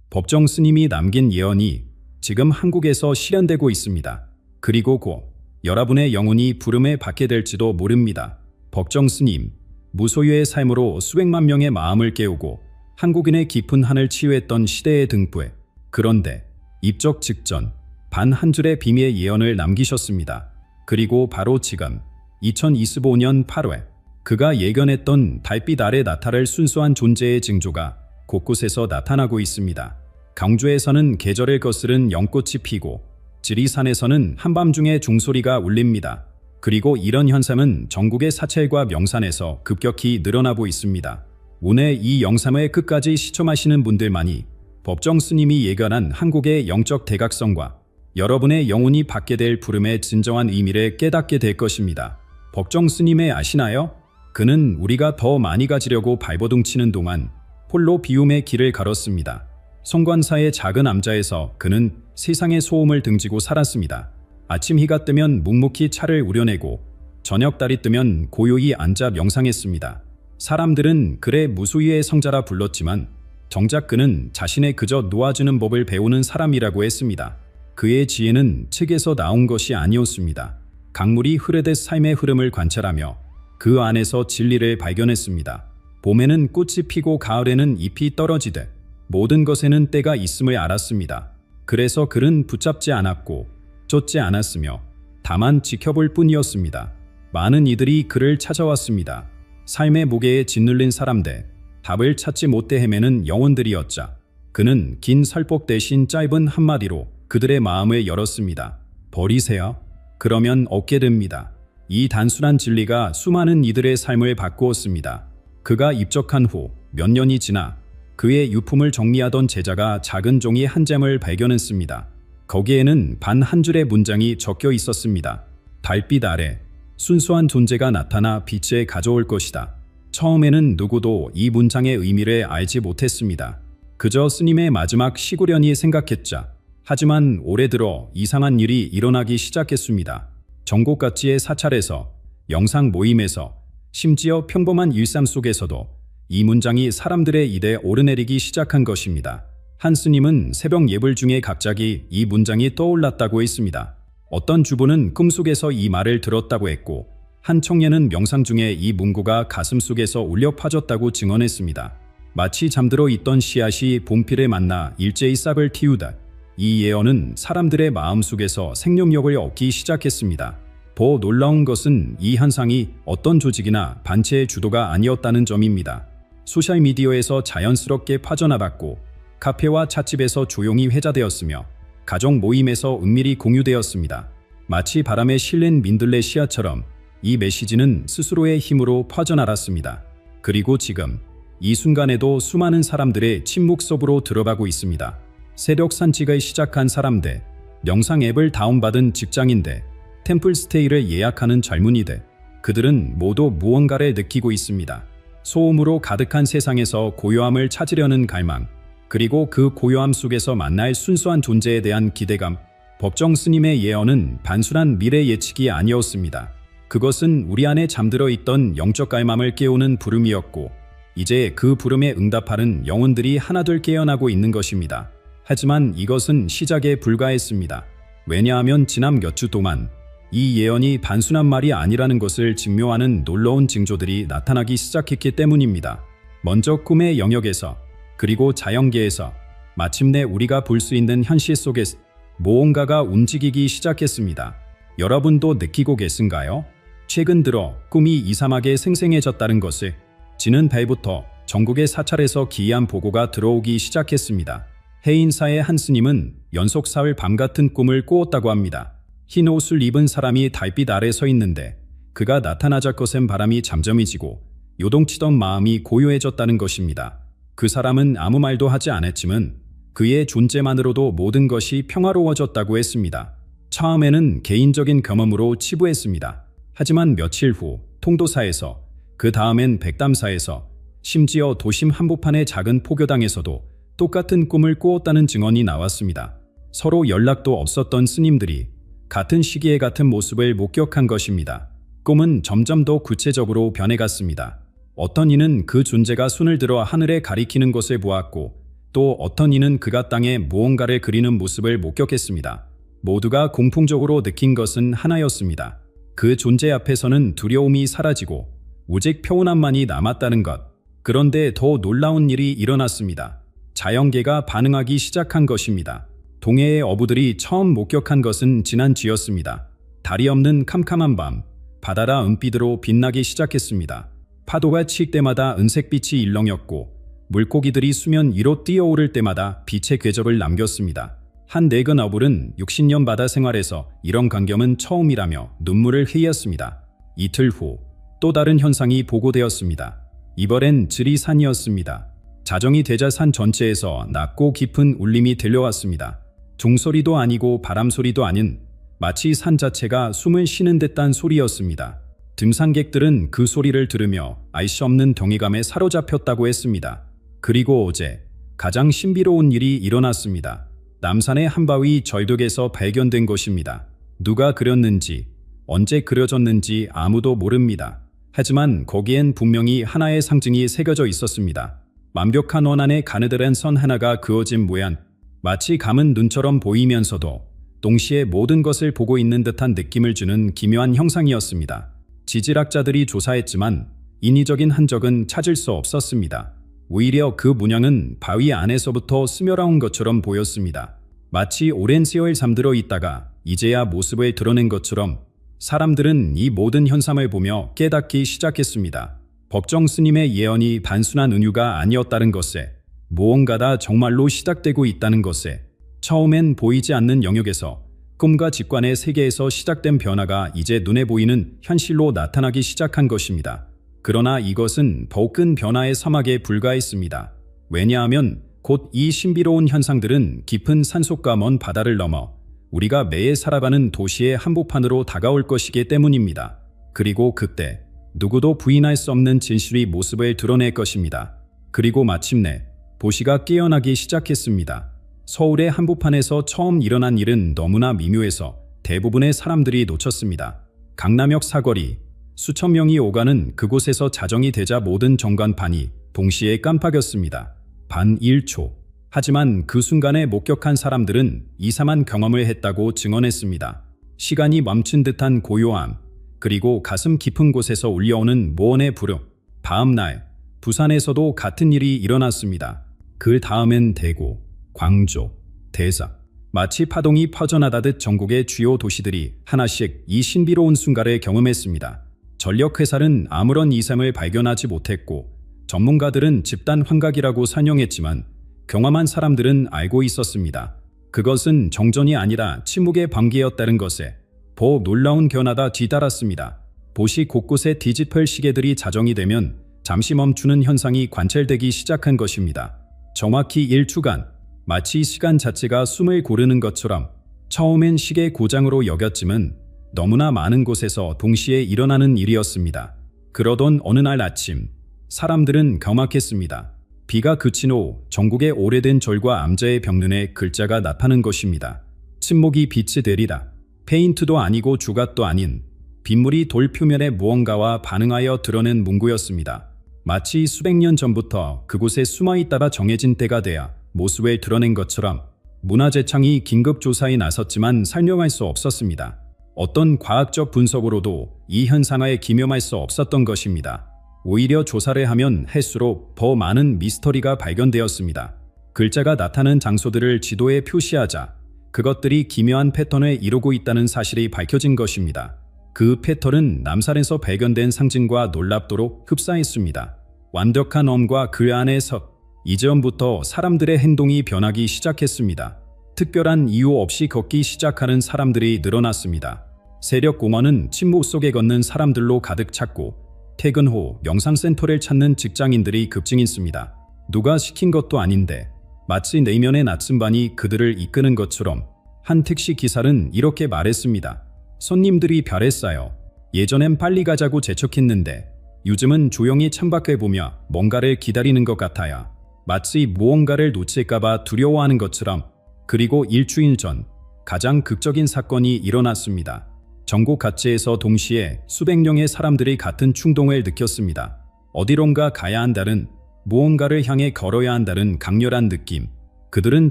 법정 스님이 남긴 예언이 지금 한국에서 실현되고 있습니다. 그리고 곧 여러분의 영혼이 부름을 받게 될지도 모릅니다. 법정 스님, 무소유의 삶으로 수백만 명의 마음을 깨우고 한국인의 깊은 한을 치유했던 시대의 등불. 그런데 입적 직전 단 한 줄의 비밀의 예언을 남기셨습니다. 그리고 바로 지금 2025년 8월 그가 예견했던 달빛 아래 나타날 순수한 존재의 징조가 곳곳에서 나타나고 있습니다. 강주에서는 계절을 거스른 연꽃이 피고 지리산에서는 한밤중에 종소리가 울립니다. 그리고 이런 현상은 전국의 사찰과 명산에서 급격히 늘어나고 있습니다. 오늘 이 영상을 끝까지 시청하시는 분들만이 법정 스님이 예견한 한국의 영적 대각성과 여러분의 영혼이 받게 될 부름의 진정한 의미를 깨닫게 될 것입니다. 법정 스님을 아시나요? 그는 우리가 더 많이 가지려고 발버둥 치는 동안 홀로 비움의 길을 걸었습니다. 성관사의 작은 암자에서 그는 세상의 소음을 등지고 살았습니다. 아침 해가 뜨면 묵묵히 차를 우려내고 저녁 달이 뜨면 고요히 앉아 명상했습니다. 사람들은 그를 무소유의 성자라 불렀지만 정작 그는 자신의 그저 놓아주는 법을 배우는 사람이라고 했습니다. 그의 지혜는 책에서 나온 것이 아니었습니다. 강물이 흐르듯 삶의 흐름을 관찰하며 그 안에서 진리를 발견했습니다. 봄에는 꽃이 피고 가을에는 잎이 떨어지듯 모든 것에는 때가 있음을 알았습니다. 그래서 그는 붙잡지 않았고 쫓지 않았으며 다만 지켜볼 뿐이었습니다. 많은 이들이 그를 찾아왔습니다. 삶의 무게에 짓눌린 사람들, 답을 찾지 못해 헤매는 영혼들이었자 그는 긴 설법 대신 짧은 한마디로 그들의 마음을 열었습니다. 버리세요. 그러면 얻게 됩니다. 이 단순한 진리가 수많은 이들의 삶을 바꾸었습니다. 그가 입적한 후 몇 년이 지나 그의 유품을 정리하던 제자가 작은 종이 한 잼을 발견했습니다. 거기에는 반 한 줄의 문장이 적혀 있었습니다. 달빛 아래 순수한 존재가 나타나 빛에 가져올 것이다. 처음에는 누구도 이 문장의 의미를 알지 못했습니다. 그저 스님의 마지막 시구련이 생각했자. 하지만 올해 들어 이상한 일이 일어나기 시작했습니다. 전국각지의 사찰에서, 영상 모임에서, 심지어 평범한 일상 속에서도 이 문장이 사람들의 입에 오르내리기 시작한 것입니다. 한 스님은 새벽 예불 중에 갑자기 이 문장이 떠올랐다고 했습니다. 어떤 주부는 꿈속에서 이 말을 들었다고 했고, 한 청년은 명상 중에 이 문구가 가슴속에서 울려 퍼졌다고 증언했습니다. 마치 잠들어 있던 씨앗이 봄비를 만나 일제히 싹을 틔우다. 이 예언은 사람들의 마음속에서 생명력을 얻기 시작했습니다. 더 놀라운 것은 이 현상이 어떤 조직이나 단체의 주도가 아니었다는 점입니다. 소셜미디어에서 자연스럽게 퍼져나갔고, 카페와 찻집에서 조용히 회자되었으며, 가족 모임에서 은밀히 공유되었습니다. 마치 바람에 실린 민들레 씨앗처럼 이 메시지는 스스로의 힘으로 퍼져나갔습니다. 그리고 지금 이 순간에도 수많은 사람들의 침묵 속으로 들어가고 있습니다. 새벽 산책을 시작한 사람들, 명상 앱을 다운받은 직장인들, 템플스테이를 예약하는 젊은이들, 그들은 모두 무언가를 느끼고 있습니다. 소음으로 가득한 세상에서 고요함을 찾으려는 갈망, 그리고 그 고요함 속에서 만날 순수한 존재에 대한 기대감. 법정 스님의 예언은 단순한 미래 예측이 아니었습니다. 그것은 우리 안에 잠들어 있던 영적 갈망을 깨우는 부름이었고, 이제 그 부름에 응답하는 영혼들이 하나둘 깨어나고 있는 것입니다. 하지만 이것은 시작에 불과했습니다. 왜냐하면 지난 몇 주 동안 이 예언이 단순한 말이 아니라는 것을 증명하는 놀라운 징조들이 나타나기 시작했기 때문입니다. 먼저 꿈의 영역에서, 그리고 자연계에서, 마침내 우리가 볼 수 있는 현실 속에서 무언가가 움직이기 시작했습니다. 여러분도 느끼고 계신가요? 최근 들어 꿈이 이상하게 생생해졌다는 것을 지난 달부터 전국의 사찰에서 기이한 보고가 들어오기 시작했습니다. 해인사의 한 스님은 연속 사흘 밤 같은 꿈을 꾸었다고 합니다. 흰 옷을 입은 사람이 달빛 아래 서 있는데 그가 나타나자 것은 바람이 잠잠해지고 요동치던 마음이 고요해졌다는 것입니다. 그 사람은 아무 말도 하지 않았지만 그의 존재만으로도 모든 것이 평화로워졌다고 했습니다. 처음에는 개인적인 경험으로 치부했습니다. 하지만 며칠 후 통도사에서, 그 다음엔 백담사에서, 심지어 도심 한복판의 작은 포교당에서도 똑같은 꿈을 꾸었다는 증언이 나왔습니다. 서로 연락도 없었던 스님들이 같은 시기에 같은 모습을 목격한 것입니다. 꿈은 점점 더 구체적으로 변해갔습니다. 어떤 이는 그 존재가 손을 들어 하늘에 가리키는 것을 보았고, 또 어떤 이는 그가 땅에 무언가를 그리는 모습을 목격했습니다. 모두가 공통적으로 느낀 것은 하나였습니다. 그 존재 앞에서는 두려움이 사라지고 오직 평온함만이 남았다는 것. 그런데 더 놀라운 일이 일어났습니다. 자연계가 반응하기 시작한 것입니다. 동해의 어부들이 처음 목격한 것은 지난주였습니다. 달이 없는 캄캄한 밤, 바다가 은빛으로 빛나기 시작했습니다. 파도가 칠 때마다 은색빛이 일렁였고, 물고기들이 수면 위로 뛰어오를 때마다 빛의 궤적을 남겼습니다. 한 늙은 어불은 60년 바다 생활에서 이런 광경은 처음이라며 눈물을 흘렸습니다. 이틀 후 또 다른 현상이 보고되었습니다. 이번엔 지리산이었습니다. 자정이 되자 산 전체에서 낮고 깊은 울림이 들려왔습니다. 종소리도 아니고 바람소리도 아닌, 마치 산 자체가 숨을 쉬는 듯한 소리였습니다. 등산객들은 그 소리를 들으며 알 수 없는 동의감에 사로잡혔다고 했습니다. 그리고 어제 가장 신비로운 일이 일어났습니다. 남산의 한 바위 절벽에서 발견된 것입니다. 누가 그렸는지, 언제 그려졌는지 아무도 모릅니다. 하지만 거기엔 분명히 하나의 상징이 새겨져 있었습니다. 완벽한 원안에 가느다란 선 하나가 그어진 모양, 마치 감은 눈처럼 보이면서도 동시에 모든 것을 보고 있는 듯한 느낌을 주는 기묘한 형상이었습니다. 지질학자들이 조사했지만 인위적인 흔적은 찾을 수 없었습니다. 오히려 그 문양은 바위 안에서부터 스며나온 것처럼 보였습니다. 마치 오랜 세월 잠들어 있다가 이제야 모습을 드러낸 것처럼 사람들은 이 모든 현상을 보며 깨닫기 시작했습니다. 법정 스님의 예언이 단순한 은유가 아니었다는 것에, 무언가가 정말로 시작되고 있다는 것에, 처음엔 보이지 않는 영역에서, 꿈과 직관의 세계에서 시작된 변화가 이제 눈에 보이는 현실로 나타나기 시작한 것입니다. 그러나 이것은 더 큰 변화의 서막에 불과했습니다. 왜냐하면 곧 이 신비로운 현상들은 깊은 산속과 먼 바다를 넘어 우리가 매일 살아가는 도시의 한복판으로 다가올 것이기 때문입니다. 그리고 그때 누구도 부인할 수 없는 진실이 모습을 드러낼 것입니다. 그리고 마침내 도시가 깨어나기 시작했습니다. 서울의 한복판에서 처음 일어난 일은 너무나 미묘해서 대부분의 사람들이 놓쳤습니다. 강남역 사거리, 수천 명이 오가는 그곳에서 자정이 되자 모든 전광판이 동시에 깜빡였습니다. 반 1초. 하지만 그 순간에 목격한 사람들은 이상한 경험을 했다고 증언했습니다. 시간이 멈춘 듯한 고요함, 그리고 가슴 깊은 곳에서 울려오는 무언의 부름. 다음 날, 부산에서도 같은 일이 일어났습니다. 그 다음엔 대구, 광주, 대전. 마치 파동이 퍼져나가듯 전국의 주요 도시들이 하나씩 이 신비로운 순간을 경험했습니다. 전력회사는 아무런 이상을 발견하지 못했고 전문가들은 집단 환각이라고 설명했지만 경험한 사람들은 알고 있었습니다. 그것은 정전이 아니라 침묵의 반기였다는 것에 더 놀라운 변화가 뒤따랐습니다. 도시 곳곳에 디지털 시계들이 자정이 되면 잠시 멈추는 현상이 관찰되기 시작한 것입니다. 정확히 1주간, 마치 시간 자체가 숨을 고르는 것처럼 처음엔 시계 고장으로 여겼지만 너무나 많은 곳에서 동시에 일어나는 일이었습니다. 그러던 어느 날 아침, 사람들은 경악했습니다. 비가 그친 후 전국의 오래된 절과 암자의 벽면에 글자가 나타난 것입니다. 침묵이 빛이 되리라. 페인트도 아니고 주각도 아닌 빗물이 돌 표면에 무언가와 반응하여 드러낸 문구였습니다. 마치 수백 년 전부터 그곳에 숨어있다가 정해진 때가 돼야 모습을 드러낸 것처럼 문화재청이 긴급 조사에 나섰지만 설명할 수 없었습니다. 어떤 과학적 분석으로도 이 현상을 기념할 수 없었던 것입니다. 오히려 조사를 하면 할수록 더 많은 미스터리가 발견되었습니다. 글자가 나타난 장소들을 지도에 표시하자 그것들이 기묘한 패턴을 이루고 있다는 사실이 밝혀진 것입니다. 그 패턴은 남산에서 발견된 상징과 놀랍도록 흡사했습니다. 완벽한 엄과 그 안에서 이제부터 사람들의 행동이 변하기 시작했습니다. 특별한 이유 없이 걷기 시작하는 사람들이 늘어났습니다. 세력 공원은 침묵 속에 걷는 사람들로 가득 찼고 퇴근 후 명상센터를 찾는 직장인들이 급증했습니다. 누가 시킨 것도 아닌데 마치 내면의 나침반이 그들을 이끄는 것처럼 한 택시 기사는 이렇게 말했습니다. 손님들이 별했어요. 예전엔 빨리 가자고 재촉했는데 요즘은 조용히 창밖을 보며 뭔가를 기다리는 것 같아요. 마치 무언가를 놓칠까봐 두려워하는 것처럼. 그리고 일주일 전 가장 극적인 사건이 일어났습니다. 전국 각지에서 동시에 수백 명의 사람들이 같은 충동을 느꼈습니다. 어디론가 가야 한다는, 무언가를 향해 걸어야 한다는 강렬한 느낌. 그들은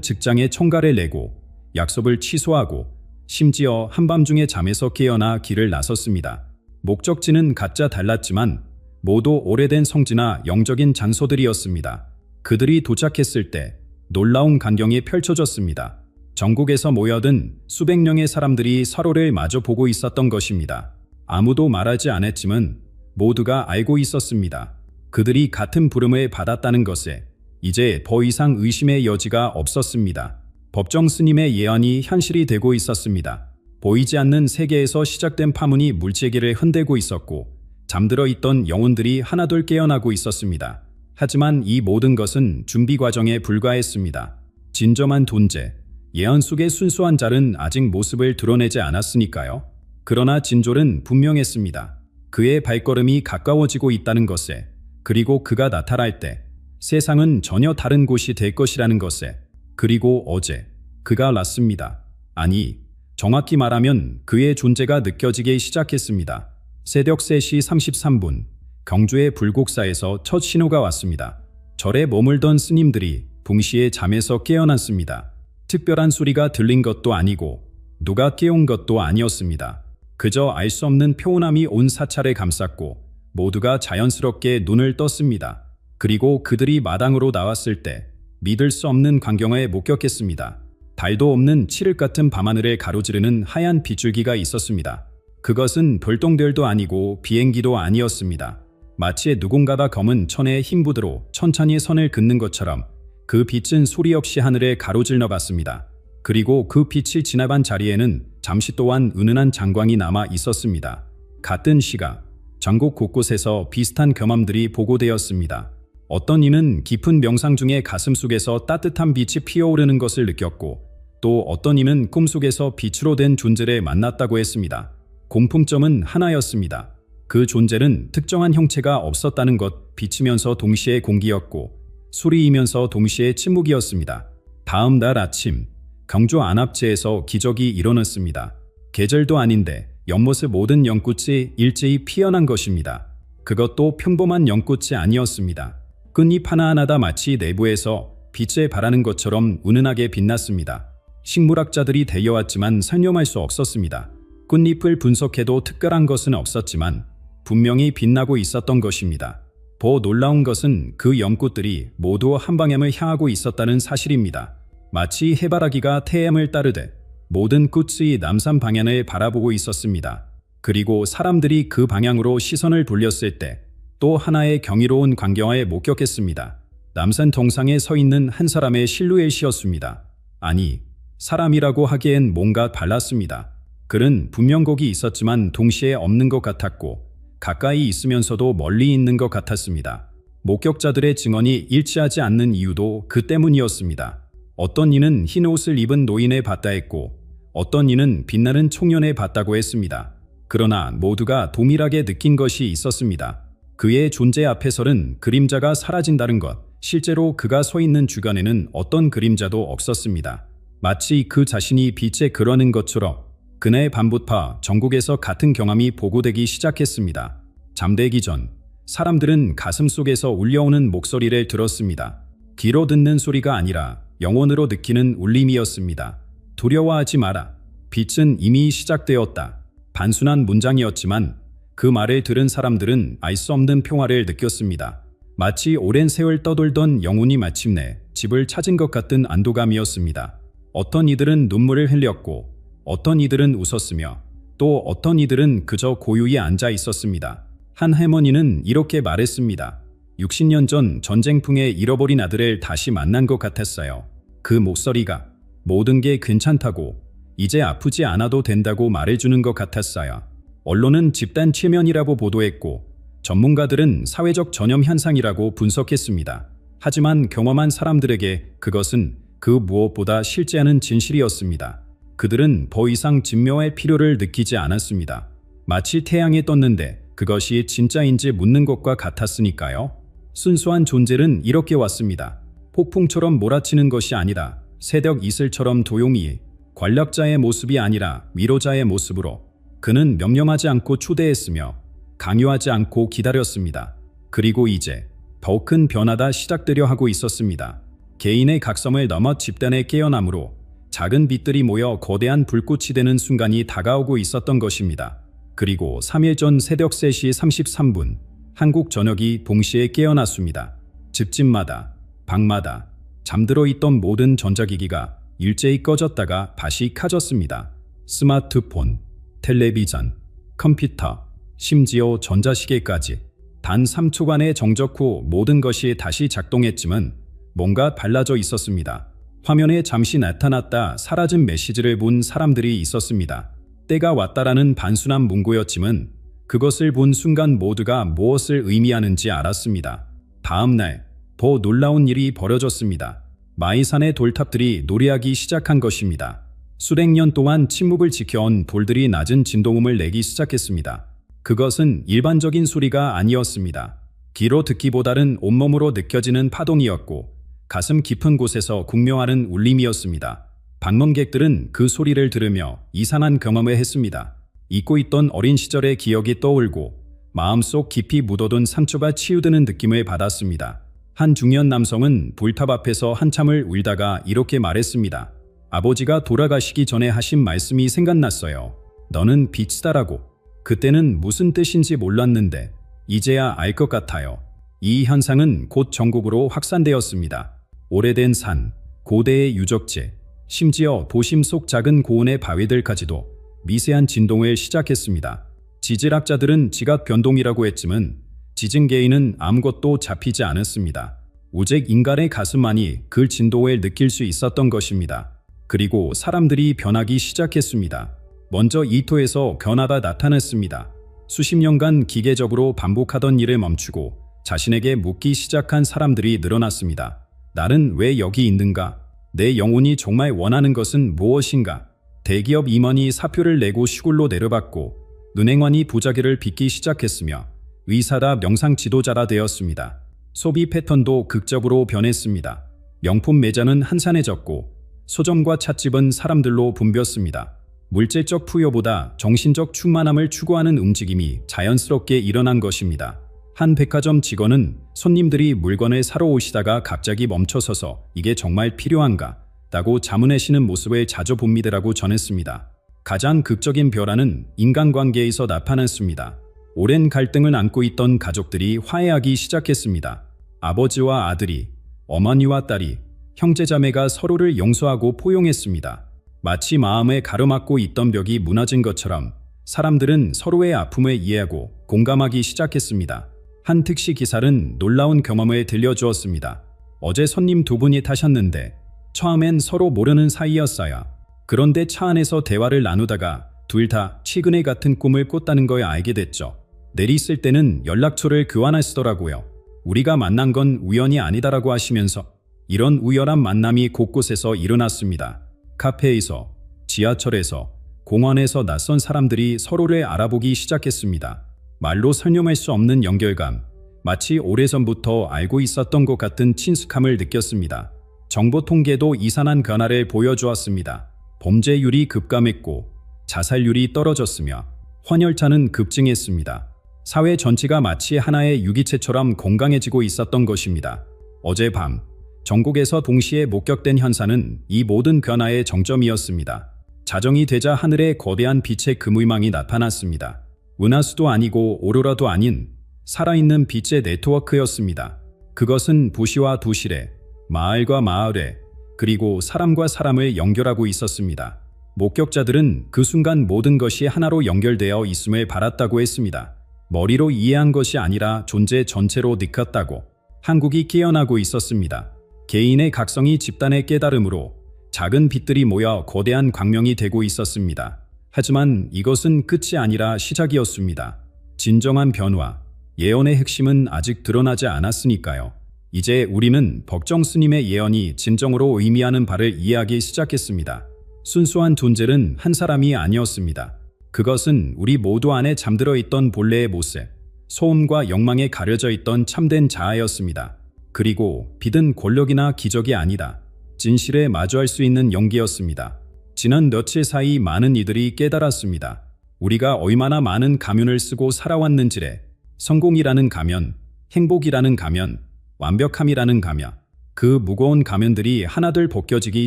직장에 총가를 내고 약속을 취소하고 심지어 한밤중에 잠에서 깨어나 길을 나섰습니다. 목적지는 각자 달랐지만 모두 오래된 성지나 영적인 장소들이었습니다. 그들이 도착했을 때 놀라운 광경이 펼쳐졌습니다. 전국에서 모여든 수백 명의 사람들이 서로를 마주 보고 있었던 것입니다. 아무도 말하지 않았지만 모두가 알고 있었습니다. 그들이 같은 부름을 받았다는 것에 이제 더 이상 의심의 여지가 없었습니다. 법정 스님의 예언이 현실이 되고 있었습니다. 보이지 않는 세계에서 시작된 파문이 물체계를 흔들고 있었고 잠들어 있던 영혼들이 하나둘 깨어나고 있었습니다. 하지만 이 모든 것은 준비 과정에 불과했습니다. 진정한 존재, 예언 속의 순수한 자는 아직 모습을 드러내지 않았으니까요. 그러나 진졸은 분명했습니다. 그의 발걸음이 가까워지고 있다는 것에, 그리고 그가 나타날 때 세상은 전혀 다른 곳이 될 것이라는 것에, 그리고 어제 그가 났습니다. 아니, 정확히 말하면 그의 존재가 느껴지기 시작했습니다. 새벽 3시 33분, 경주의 불국사에서 첫 신호가 왔습니다. 절에 머물던 스님들이 동시에 잠에서 깨어났습니다. 특별한 소리가 들린 것도 아니고 누가 깨운 것도 아니었습니다. 그저 알 수 없는 평온함이 온 사찰을 감쌌고 모두가 자연스럽게 눈을 떴습니다. 그리고 그들이 마당으로 나왔을 때 믿을 수 없는 광경을 목격했습니다. 달도 없는 칠흑 같은 밤하늘을 가로지르는 하얀 빗줄기가 있었습니다. 그것은 별똥별도 아니고 비행기도 아니었습니다. 마치 누군가가 검은 천의 흰 부드로 천천히 선을 긋는 것처럼 그 빛은 소리 없이 하늘에 가로질러 갔습니다. 그리고 그 빛이 지나간 자리에는 잠시 동안 은은한 장광이 남아 있었습니다. 같은 시각, 전국 곳곳에서 비슷한 경험들이 보고되었습니다. 어떤 이는 깊은 명상 중에 가슴속에서 따뜻한 빛이 피어오르는 것을 느꼈고, 또 어떤 이는 꿈속에서 빛으로 된 존재를 만났다고 했습니다. 공통점은 하나였습니다. 그 존재는 특정한 형체가 없었다는 것, 비치면서 동시에 공기였고 소리이면서 동시에 침묵이었습니다. 다음 날 아침, 경주 안압지에서 기적이 일어났습니다. 계절도 아닌데 연못의 모든 연꽃이 일제히 피어난 것입니다. 그것도 평범한 연꽃이 아니었습니다. 끝잎 하나하나가 마치 내부에서 빛을 발하는 것처럼 은은하게 빛났습니다. 식물학자들이 데려왔지만 설명할 수 없었습니다. 꽃잎을 분석해도 특별한 것은 없었지만 분명히 빛나고 있었던 것입니다. 더 놀라운 것은 그 연꽃들이 모두 한 방향을 향하고 있었다는 사실입니다. 마치 해바라기가 태양을 따르듯 모든 꽃이 남산 방향을 바라보고 있었습니다. 그리고 사람들이 그 방향으로 시선을 돌렸을 때 또 하나의 경이로운 광경을 목격했습니다. 남산 정상에 서 있는 한 사람의 실루엣이었습니다. 아니, 사람이라고 하기엔 뭔가 달랐습니다. 그는 분명 거기 있었지만 동시에 없는 것 같았고 가까이 있으면서도 멀리 있는 것 같았습니다. 목격자들의 증언이 일치하지 않는 이유도 그 때문이었습니다. 어떤 이는 흰 옷을 입은 노인을 봤다 했고 어떤 이는 빛나는 청년을 봤다고 했습니다. 그러나 모두가 동일하게 느낀 것이 있었습니다. 그의 존재 앞에서는 그림자가 사라진다는 것, 실제로 그가 서 있는 주변에는 어떤 그림자도 없었습니다. 마치 그 자신이 빛에 그려낸 것처럼 그날 밤부터 전국에서 같은 경험이 보고되기 시작했습니다. 잠들기 전 사람들은 가슴속에서 울려오는 목소리를 들었습니다. 귀로 듣는 소리가 아니라 영혼으로 느끼는 울림이었습니다. 두려워하지 마라. 빛은 이미 시작되었다. 단순한 문장이었지만 그 말을 들은 사람들은 알 수 없는 평화를 느꼈습니다. 마치 오랜 세월 떠돌던 영혼이 마침내 집을 찾은 것 같은 안도감이었습니다. 어떤 이들은 눈물을 흘렸고 어떤 이들은 웃었으며 또 어떤 이들은 그저 고요히 앉아 있었습니다. 한 할머니는 이렇게 말했습니다. 60년 전 전쟁풍에 잃어버린 아들을 다시 만난 것 같았어요. 그 목소리가 모든 게 괜찮다고 이제 아프지 않아도 된다고 말해주는 것 같았어요. 언론은 집단 최면이라고 보도했고 전문가들은 사회적 전염 현상이라고 분석했습니다. 하지만 경험한 사람들에게 그것은 그 무엇보다 실제하는 진실이었습니다. 그들은 더 이상 증명할 필요를 느끼지 않았습니다. 마치 태양이 떴는데 그것이 진짜인지 묻는 것과 같았으니까요. 순수한 존재는 이렇게 왔습니다. 폭풍처럼 몰아치는 것이 아니라 새벽 이슬처럼 조용히, 권력자의 모습이 아니라 위로자의 모습으로 그는 명령하지 않고 초대했으며 강요하지 않고 기다렸습니다. 그리고 이제 더 큰 변화가 시작되려 하고 있었습니다. 개인의 각성을 넘어 집단의 깨어남으로 작은 빛들이 모여 거대한 불꽃이 되는 순간이 다가오고 있었던 것입니다. 그리고 3일 전 새벽 3시 33분 한국 전역이 동시에 깨어났습니다. 집집마다, 방마다 잠들어 있던 모든 전자기기가 일제히 꺼졌다가 다시 켜졌습니다. 스마트폰, 텔레비전, 컴퓨터, 심지어 전자시계까지 단 3초간의 정적 후 모든 것이 다시 작동했지만 뭔가 달라져 있었습니다. 화면에 잠시 나타났다 사라진 메시지를 본 사람들이 있었습니다. 때가 왔다라는 단순한 문구였지만 그것을 본 순간 모두가 무엇을 의미하는지 알았습니다. 다음 날 더 놀라운 일이 벌어졌습니다. 마이산의 돌탑들이 노래하기 시작한 것입니다. 수백 년 동안 침묵을 지켜온 돌들이 낮은 진동음을 내기 시작했습니다. 그것은 일반적인 소리가 아니었습니다. 귀로 듣기보다는 온몸으로 느껴지는 파동이었고 가슴 깊은 곳에서 공명하는 울림이었습니다. 방문객들은 그 소리를 들으며 이상한 경험을 했습니다. 잊고 있던 어린 시절의 기억이 떠올고 마음속 깊이 묻어둔 상처가 치유되는 느낌을 받았습니다. 한 중년 남성은 돌탑 앞에서 한참을 울다가 이렇게 말했습니다. 아버지가 돌아가시기 전에 하신 말씀이 생각났어요. 너는 빛이다라고. 그때는 무슨 뜻인지 몰랐는데 이제야 알 것 같아요. 이 현상은 곧 전국으로 확산되었습니다. 오래된 산, 고대의 유적지, 심지어 도심 속 작은 고원의 바위들까지도 미세한 진동을 시작했습니다. 지질학자들은 지각 변동이라고 했지만 지진계에는 아무것도 잡히지 않았습니다. 오직 인간의 가슴만이 그 진동을 느낄 수 있었던 것입니다. 그리고 사람들이 변하기 시작했습니다. 먼저 이토에서 변화가 나타났습니다. 수십 년간 기계적으로 반복하던 일을 멈추고 자신에게 묻기 시작한 사람들이 늘어났습니다. 나는 왜 여기 있는가? 내 영혼이 정말 원하는 것은 무엇인가? 대기업 임원이 사표를 내고 시골로 내려갔고 은행원이 부자기를 빚기 시작했으며 의사다 명상 지도자라 되었습니다. 소비 패턴도 극적으로 변했습니다. 명품 매장은 한산해졌고 서점과 찻집은 사람들로 붐볐습니다. 물질적 풍요보다 정신적 충만함을 추구하는 움직임이 자연스럽게 일어난 것입니다. 한 백화점 직원은 손님들이 물건을 사러 오시다가 갑자기 멈춰서서 이게 정말 필요한가? 라고 자문하시는 모습을 자주 봅니다라고 전했습니다. 가장 극적인 변화는 인간관계에서 나타났습니다. 오랜 갈등을 안고 있던 가족들이 화해하기 시작했습니다. 아버지와 아들이, 어머니와 딸이, 형제자매가 서로를 용서하고 포용했습니다. 마치 마음에 가로막고 있던 벽이 무너진 것처럼 사람들은 서로의 아픔을 이해하고 공감하기 시작했습니다. 한 택시 기사는 놀라운 경험을 들려주었습니다. 어제 손님 2분이 타셨는데 처음엔 서로 모르는 사이였어요. 그런데 차 안에서 대화를 나누다가 둘 다 최근에 같은 꿈을 꿨다는 걸 알게 됐죠. 내리실 때는 연락처를 교환하시더라고요. 우리가 만난 건 우연이 아니다라고 하시면서 이런 우연한 만남이 곳곳에서 일어났습니다. 카페에서, 지하철에서, 공원에서 낯선 사람들이 서로를 알아보기 시작했습니다. 말로 설명할 수 없는 연결감, 마치 오래전부터 알고 있었던 것 같은 친숙함을 느꼈습니다. 정보 통계도 이상한 변화를 보여주었습니다. 범죄율이 급감했고 자살률이 떨어졌으며 헌혈차는 급증했습니다. 사회 전체가 마치 하나의 유기체처럼 건강해지고 있었던 것입니다. 어젯밤 전국에서 동시에 목격된 현상은 이 모든 변화의 정점이었습니다. 자정이 되자 하늘에 거대한 빛의 그물망이 나타났습니다. 은하수도 아니고 오로라도 아닌 살아있는 빛의 네트워크였습니다. 그것은 도시와 도시래, 마을과 마을에, 그리고 사람과 사람을 연결하고 있었습니다. 목격자들은 그 순간 모든 것이 하나로 연결되어 있음을 바랐다고 했습니다. 머리로 이해한 것이 아니라 존재 전체로 느꼈다고. 한국이 깨어나고 있었습니다. 개인의 각성이 집단의 깨달음으로 작은 빛들이 모여 거대한 광명이 되고 있었습니다. 하지만 이것은 끝이 아니라 시작이었습니다. 진정한 변화, 예언의 핵심은 아직 드러나지 않았으니까요. 이제 우리는 법정 스님의 예언이 진정으로 의미하는 바를 이해하기 시작했습니다. 순수한 존재는 한 사람이 아니었습니다. 그것은 우리 모두 안에 잠들어 있던 본래의 모습, 소음과 욕망에 가려져 있던 참된 자아였습니다. 그리고 빛은 권력이나 기적이 아니다. 진실에 마주할 수 있는 용기였습니다. 지난 며칠 사이 많은 이들이 깨달았습니다. 우리가 얼마나 많은 가면을 쓰고 살아왔는지래. 성공이라는 가면, 행복이라는 가면, 완벽함이라는 가면, 그 무거운 가면들이 하나둘 벗겨지기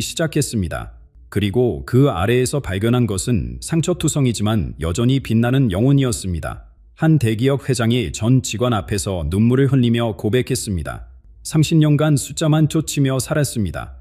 시작했습니다. 그리고 그 아래에서 발견한 것은 상처투성이지만 여전히 빛나는 영혼이었습니다. 한 대기업 회장이 전 직원 앞에서 눈물을 흘리며 고백했습니다. 30년간 숫자만 쫓으며 살았습니다.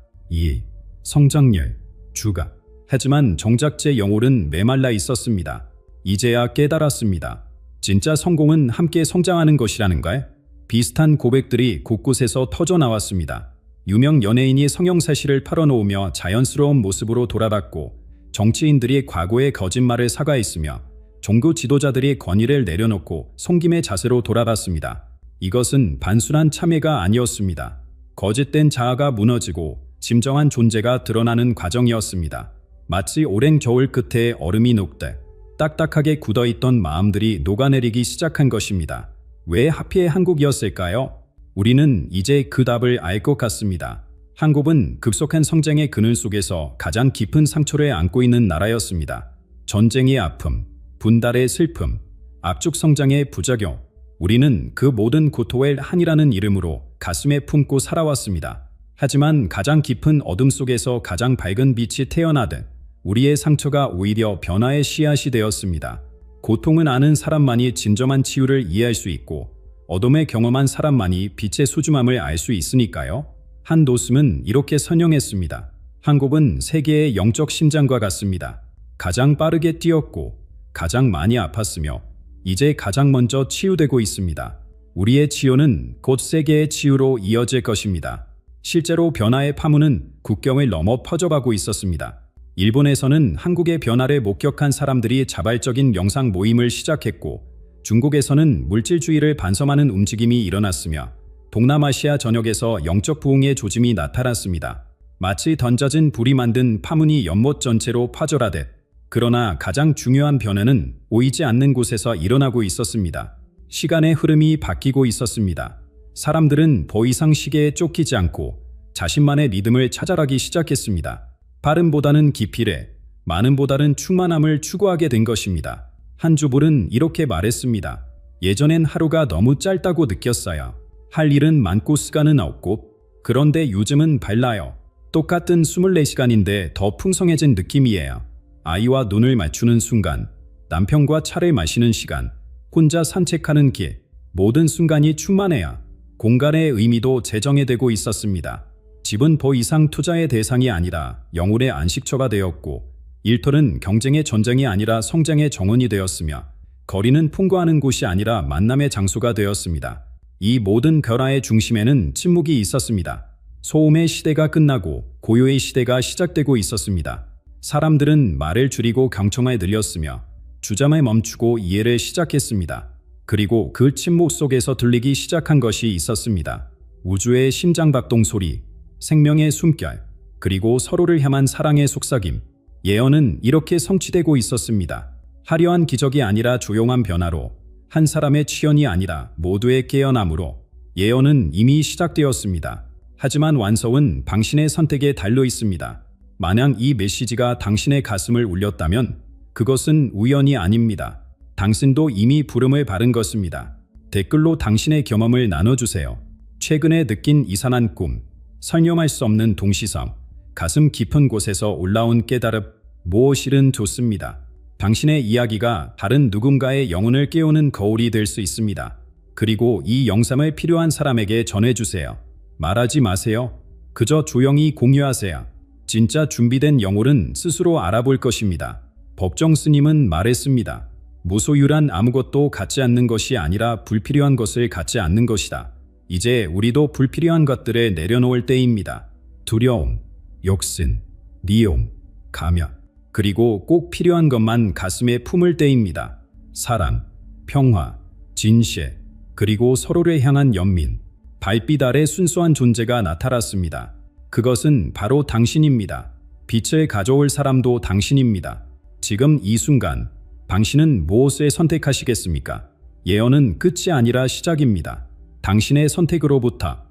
성장률, 주가. 하지만 정작 제 영혼은 메말라 있었습니다. 이제야 깨달았습니다. 진짜 성공은 함께 성장하는 것이라는가요? 비슷한 고백들이 곳곳에서 터져나왔습니다. 유명 연예인이 성형사실을 털어놓으며 자연스러운 모습으로 돌아갔고, 정치인들이 과거의 거짓말을 사과했으며 종교 지도자들이 권위를 내려놓고 섬김의 자세로 돌아갔습니다. 이것은 단순한 참회가 아니었습니다. 거짓된 자아가 무너지고 진정한 존재가 드러나는 과정이었습니다. 마치 오랜 겨울 끝에 얼음이 녹듯 딱딱하게 굳어있던 마음들이 녹아내리기 시작한 것입니다. 왜 하필 한국이었을까요? 우리는 이제 그 답을 알 것 같습니다. 한국은 급속한 성장의 그늘 속에서 가장 깊은 상처를 안고 있는 나라였습니다. 전쟁의 아픔, 분달의 슬픔, 압축 성장의 부작용. 우리는 그 모든 고통을 한이라는 이름으로 가슴에 품고 살아왔습니다. 하지만 가장 깊은 어둠 속에서 가장 밝은 빛이 태어나듯 우리의 상처가 오히려 변화의 씨앗이 되었습니다. 고통은 아는 사람만이 진정한 치유를 이해할 수 있고 어둠을 경험한 사람만이 빛의 소중함을 알 수 있으니까요. 한 도슨은 이렇게 설명했습니다. 한국은 세계의 영적 심장과 같습니다. 가장 빠르게 뛰었고 가장 많이 아팠으며 이제 가장 먼저 치유되고 있습니다. 우리의 치유는 곧 세계의 치유로 이어질 것입니다. 실제로 변화의 파문은 국경을 넘어 퍼져가고 있었습니다. 일본에서는 한국의 변화를 목격한 사람들이 자발적인 영상 모임을 시작했고 중국에서는 물질주의를 반성하는 움직임이 일어났으며 동남아시아 전역에서 영적 부흥의 조짐이 나타났습니다. 마치 던져진 불이 만든 파문이 연못 전체로 파절하듯. 그러나 가장 중요한 변화는 보이지 않는 곳에서 일어나고 있었습니다. 시간의 흐름이 바뀌고 있었습니다. 사람들은 더 이상 시계에 쫓기지 않고 자신만의 믿음을 찾아가기 시작했습니다. 빠름보다는 깊이를, 많음보다는 충만함을 추구하게 된 것입니다. 한 주불은 이렇게 말했습니다. 예전엔 하루가 너무 짧다고 느꼈어요. 할 일은 많고 시간은 없고, 그런데 요즘은 발라요. 똑같은 24시간인데 더 풍성해진 느낌이에요. 아이와 눈을 맞추는 순간, 남편과 차를 마시는 시간, 혼자 산책하는 길, 모든 순간이 충만해요. 공간의 의미도 재정의되고 있었습니다. 집은 더 이상 투자의 대상이 아니라 영혼의 안식처가 되었고, 일터는 경쟁의 전쟁이 아니라 성장의 정원이 되었으며, 거리는 풍부하는 곳이 아니라 만남의 장소가 되었습니다. 이 모든 변화의 중심에는 침묵이 있었습니다. 소음의 시대가 끝나고 고요의 시대가 시작되고 있었습니다. 사람들은 말을 줄이고 경청에 늘렸으며 주잠을 멈추고 이해를 시작했습니다. 그리고 그 침묵 속에서 들리기 시작한 것이 있었습니다. 우주의 심장박동 소리, 생명의 숨결, 그리고 서로를 향한 사랑의 속삭임. 예언은 이렇게 성취되고 있었습니다. 화려한 기적이 아니라 조용한 변화로, 한 사람의 치연이 아니라 모두의 깨어남으로 예언은 이미 시작되었습니다. 하지만 완성은 당신의 선택에 달려 있습니다. 만약 이 메시지가 당신의 가슴을 울렸다면 그것은 우연이 아닙니다. 당신도 이미 부름을 받은 것입니다. 댓글로 당신의 경험을 나눠주세요. 최근에 느낀 이상한 꿈, 설명할 수 없는 동시성, 가슴 깊은 곳에서 올라온 깨달음, 무엇이든 좋습니다. 당신의 이야기가 다른 누군가의 영혼을 깨우는 거울이 될 수 있습니다. 그리고 이 영상을 필요한 사람에게 전해주세요. 말하지 마세요. 그저 조용히 공유하세요. 진짜 준비된 영혼은 스스로 알아볼 것입니다. 법정 스님은 말했습니다. 무소유란 아무것도 갖지 않는 것이 아니라 불필요한 것을 갖지 않는 것이다. 이제 우리도 불필요한 것들을 내려놓을 때입니다. 두려움, 욕심, 미움, 가면, 그리고 꼭 필요한 것만 가슴에 품을 때입니다. 사랑, 평화, 진실, 그리고 서로를 향한 연민. 달빛 아래 순수한 존재가 나타났습니다. 그것은 바로 당신입니다. 빛을 가져올 사람도 당신입니다. 지금 이 순간, 당신은 무엇을 선택하시겠습니까? 예언은 끝이 아니라 시작입니다. 당신의 선택으로부터.